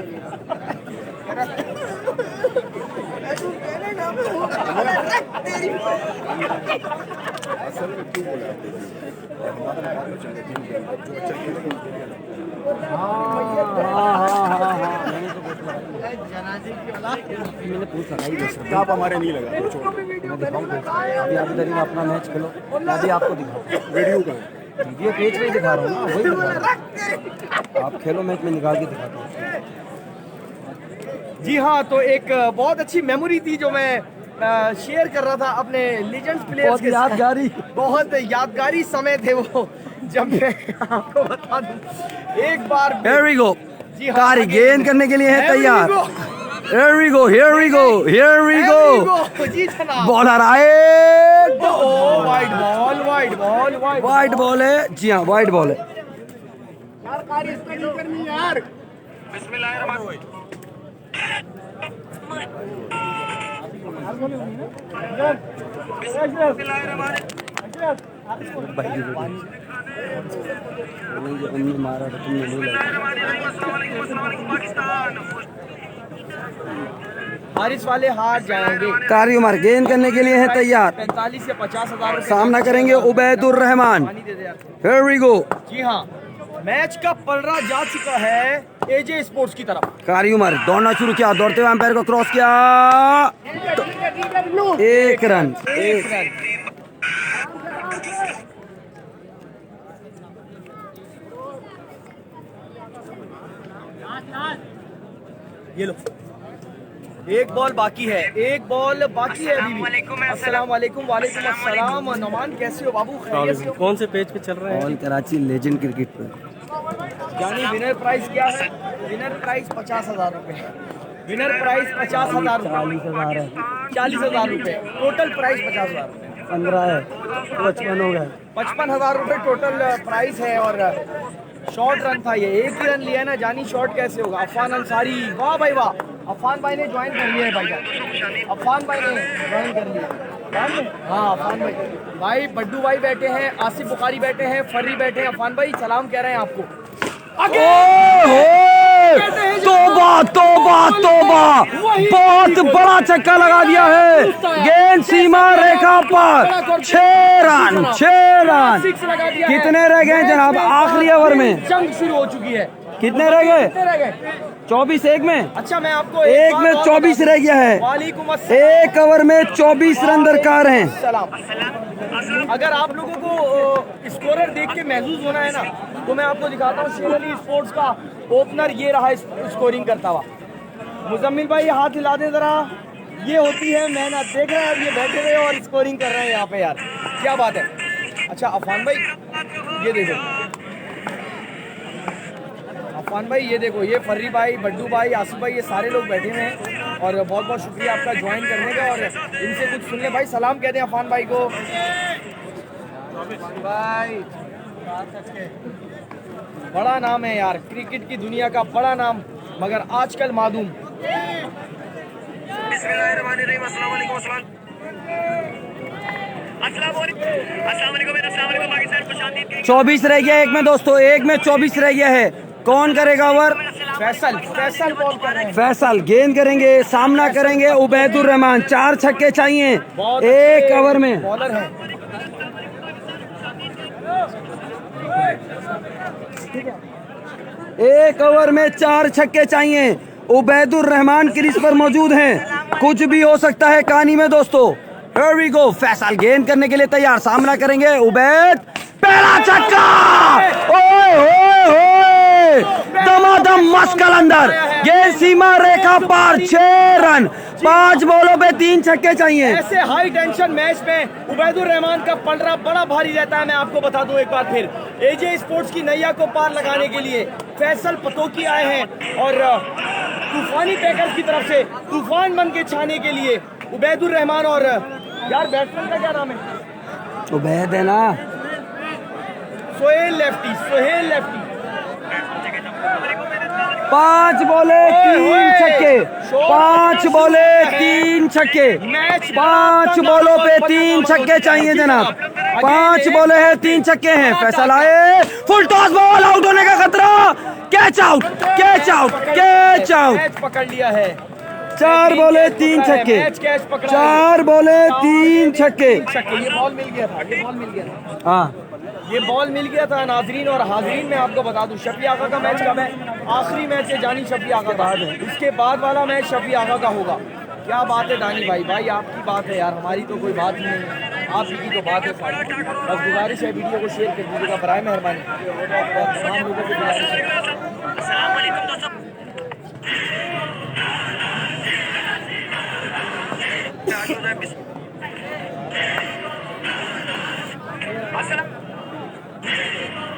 मैंने पूछा आप हमारे नहीं लगा, अभी आप इधर ही अपना मैच खेलो, मैं भी आपको दिखाऊं। वीडियो का वीडियो पेज पे ही दिखा रहा हूँ ना, वही दिखा रहा हूँ। आप खेलो मैच में निकाल के दिखाता हूँ। जी हाँ, तो एक बहुत अच्छी मेमोरी थी जो मैं शेयर कर रहा था अपने लीजेंड्स प्लेयर्स के साथ। यादगारी, बहुत यादगारी समय थे वो, जब मैं आपको बता दूं एक बार। Here we go। जी हाँ, कारी गेंद करने के लिए है तैयार। Here we go, here we go, here we go। जी जनाब, बॉलर आए, wide ball, wide ball, white ball है। जी हाँ, वाइट बॉल है। तुमने मारा था, तुमने नहीं लगा। हारिस वाले हार जाएंगे। कारी उमर गेंद करने के लिए है तैयार, 45 से 50,000 सामना करेंगे उबैदुर रहमान। पानी दे दे यार। Here we go। जी हाँ, मैच का पलड़ा जा चुका है एजे स्पोर्ट्स की तरफ। कारी उमर दौड़ना शुरू किया, दौड़ते हुए अंपायर को क्रॉस किया, तो 1 रन। ये लो, एक बॉल बाकी है, एक बॉल बाकी है अभी भी। अस्सलाम वालेकुम। वालेकुम अस्सलाम। नोमान कैसे हो बाबू, खैरियत से हो? कौन से पेज पे चल रहे हैं? ऑल कराची लेजेंड क्रिकेट पे। यानी विनर प्राइस क्या है? विनर प्राइस 50,000 रुपए। विनर प्राइस 50,000 रुपए, 40,000 रुपए। टोटल प्राइस 50,000 रुपए। 15 है, 55 हो गए। 55,000 रुपए टोटल प्राइस है और शॉर्ट रन था ये, एक ही रन लिया ना जानी। शॉर्ट कैसे होगा? अफान अंसारी, वाह भाई वाह। अफान भाई ने ज्वाइन कर लिया है भाई, अफान भाई ने ज्वाइन कर लिया। हाँ अफान भाई बड्डू भाई बैठे हैं, आसिफ बुखारी बैठे हैं, फर्री बैठे हैं। अफान भाई सलाम कह रहे हैं आपको। तोबा तोबा तोबा, बहुत बड़ा चक्का लगा दिया है, गेंद सीमा रेखा पर। 6 रन, 6 रन। सिक्स लगा दिया है। कितने रह गए जनाब आखिरी ओवर में? जंग शुरू हो चुकी है, कितने रह गए? कितने रह गए? 24 एक में। अच्छा मैं आपको एक बात में और 24 बता रह गया है। दूं। वालेकुम अस्सलाम। एक ओवर में 24 रन दरकार हैं। सलाम। अगर आप लोगों को स्कोरर देख के महसूस होना है ना, तो मैं आपको दिखाता हूँ शेर अली स्पोर्ट्स का ओपनर ये रहा स्कोरिंग करता हुआ। मुजम्मिल भाई हाथ हिला दे जरा। ये होती है मेहनत। देख रहे हैं अब ये बैठे हुए और स्कोरिंग कर रहे हैं यहाँ पे यार, क्या बात है। अच्छा अफान भाई ये देखो, अफान भाई ये देखो, ये फर्री भाई, बड्डू भाई, आसिफ भाई, ये सारे लोग बैठे हुए हैं और बहुत बहुत शुक्रिया आपका ज्वाइन करने का। और इनसे कुछ सुन ले भाई, सलाम कहते हैं अफान भाई को। भाई बड़ा नाम है यार, क्रिकेट की दुनिया का बड़ा नाम, मगर आजकल मादूम। 24 रह गया एक में दोस्तों, एक में 24 रह गया है। कौन करेगा ओवर? फैसल, फैसल बॉल कर रहे हैं। फैसल गेंद करेंगे, सामना करेंगे उबैदुर रहमान। 4 छक्के चाहिए बहुत एक अच्छे ओवर में। बॉलर है। एक ओवर में 4 छक्के चाहिए। उबैदुर रहमान क्रीज पर मौजूद हैं। कुछ भी हो सकता है कहानी में दोस्तों। Here we go। फैसल गेंद करने के लिए तैयार, सामना करेंगे उबैद। पहला छक्का, ओए होए होए, दमादम मस्त कलंदर, ये सीमा रेखा पार। 6 रन, 5 बॉलों पे 3 छक्के चाहिए। ऐसे हाई टेंशन मैच में उबैदुर रहमान का पलड़ा बड़ा भारी रहता है। मैं आपको बता दूं एक बार फिर, एजे स्पोर्ट्स की नैया को पार लगाने के लिए फैसल पतोकी आए हैं और तूफानी पैकर्स की तरफ से तूफान बन के छाने के लिए उबैदुर रहमान। और यार बैट्समैन का क्या नाम है? उबैद है ना, सोहेल लेफ्टी, सोहेल लेफ्टी। 5 बॉले 3 छक्के, 5 बॉले 3 छक्के, 5 बॉलों पे 3 छक्के चाहिए जनाब। 5 बॉले हैं, 3 छक्के हैं। फैसल आए, फुल टॉस बॉल, आउट होने का खतरा। Catch out, catch out, catch out. Match पकड़ लिया है। 4 बॉले 3 छक्के, मैच कैच पकड़ा है। 4 बॉले 3 छक्के। ये बॉल मिल गया था, ये बॉल मिल गया था, हाँ ये बॉल मिल गया था नाजरीन और हाजरीन। मैं आपको बता दूं शफी आका का मैच कब है? आखिरी मैच है जानी शफी आका का, इसके बाद वाला मैच शफी आका का होगा। क्या बात है दानी भाई, भाई आपकी बात है यार, हमारी तो कोई बात ही नहीं है, आप ही की तो बात है सारी। बस गुजारिश है वीडियो को शेयर कर दीजिएगा बराए मेहरबानी। तमाम लोगों को गुजारिश है।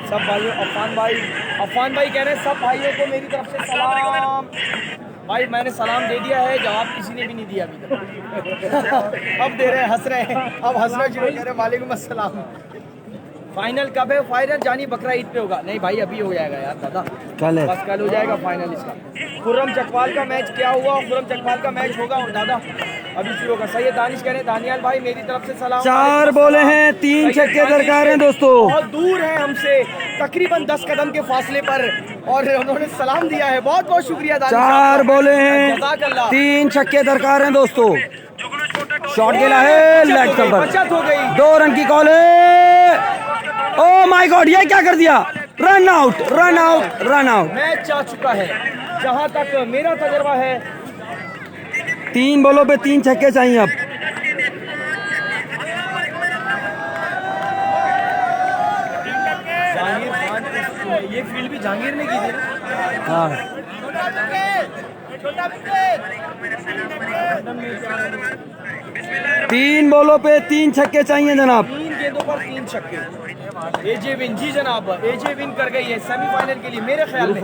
सब भाइयों, अफान भाई कह रहे हैं सब भाइयों को मेरी तरफ से सलाम। भाई मैंने सलाम दे दिया है, जवाब किसी ने भी नहीं दिया अभी तक। अब दे रहे हैं, हंस रहे हैं, अब हंसना शुरू कह रहे हैं। वालेकुम अस्सलाम। फाइनल कब है? फाइनल जानी बकरा ईद पे होगा। नहीं भाई अभी हो जाएगा यार दादा, कल है। बस कल हो जाएगा फाइनल इसका। खुर्रम चकवाल का मैच क्या हुआ? खुर्रम चकवाल का मैच होगा और दादा अभी शुरू होगा। सैयद दानिश कह रहे हैं दानियाल भाई मेरी तरफ से सलाम। 4 बॉले हैं, 3 छक्के दरकार हैं दोस्तों। बहुत दूर है हमसे, तकरीबन 10 कदम के फासले पर, और उन्होंने सलाम दिया है। बहुत बहुत शुक्रिया दानिश। 4 बॉले हैं, जज़ाकल्लाह। 3 छक्के दरकार हैं दोस्तों। शॉट खेला है लेग पर, बचत हो गई। 2 रन की कॉल है। ओ माय गॉड, ये क्या कर दिया? Run out, run out, run out. Match जा चुका है। जहां तक मेरा तजर्बा है 3 बॉलों पे 3 छक्के चाहिए अब। जहांगीर खान, ये फील्ड भी जहांगीर ने की थी। हाँ 3 बॉलों पे 3 छक्के चाहिए जनाब। 3 गेंदों पर 3 छक्के। एजे विन, जी जनाब, एजे विन कर गई है सेमीफाइनल के लिए मेरे ख्याल में।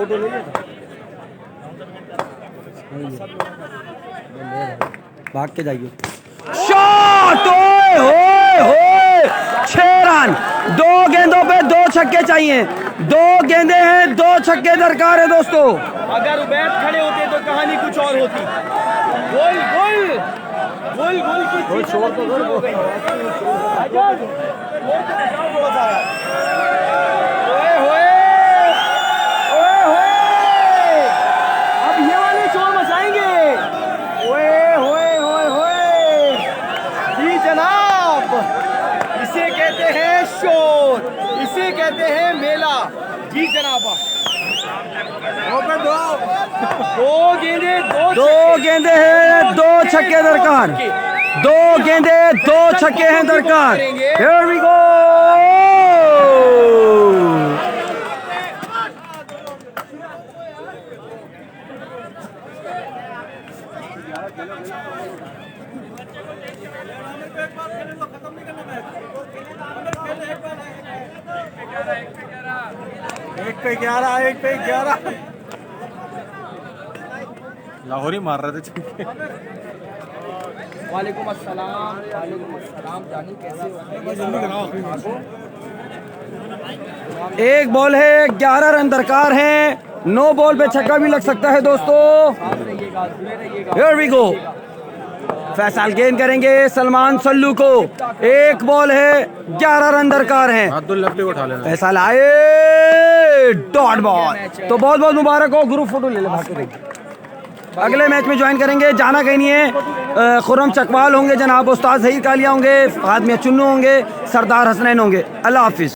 भाग के जाइए। शॉट, ओए होए होए, 6 रन। 2 गेंदों पे 2 छक्के चाहिए। 2 गेंदे हैं, 2 छक्के दरकार है दोस्तों। अगर उबैद खड़े होते तो कहानी कुछ और होती। गोल गोल गोल गोल की गोल छोड़ तो गोल हो गई। ओए होए ओए होए, अब ये वाले शोर मचाएंगे। ओए होए होए होए, जी जनाब, इसे कहते हैं शोर, इसे कहते हैं मेला। जी जनाब दो गेंदे हैं, 2 छक्के दरकार, 2 गेंदे 2 छक्के हैं दरकार। Here we go! एक पे 11 लाहौरी मार रहे थे छक्के। वालेकुम अस्सलाम जानी कैसे हो? एक बॉल है, 11 रन दरकार हैं, 9 बॉल पे छक्का भी लग सकता है दोस्तों। Here we go! फैसल गेंद करेंगे सलमान सल्लू को, एक बॉल है, 11 रन दरकार हैं। फैसल आए, डॉट बॉल। तो बहुत बहुत मुबारक हो, ग्रुप फोटो ले ले भाग के। अगले मैच में ज्वाइन करेंगे, जाना कहीं नहीं है। खुर्रम चकवाल होंगे, जनाब उस्ताद ज़हीर कालिया होंगे, फातिमा चुन्नू होंगे, सरदार हसनैन होंगे। अल्लाह हाफिज़।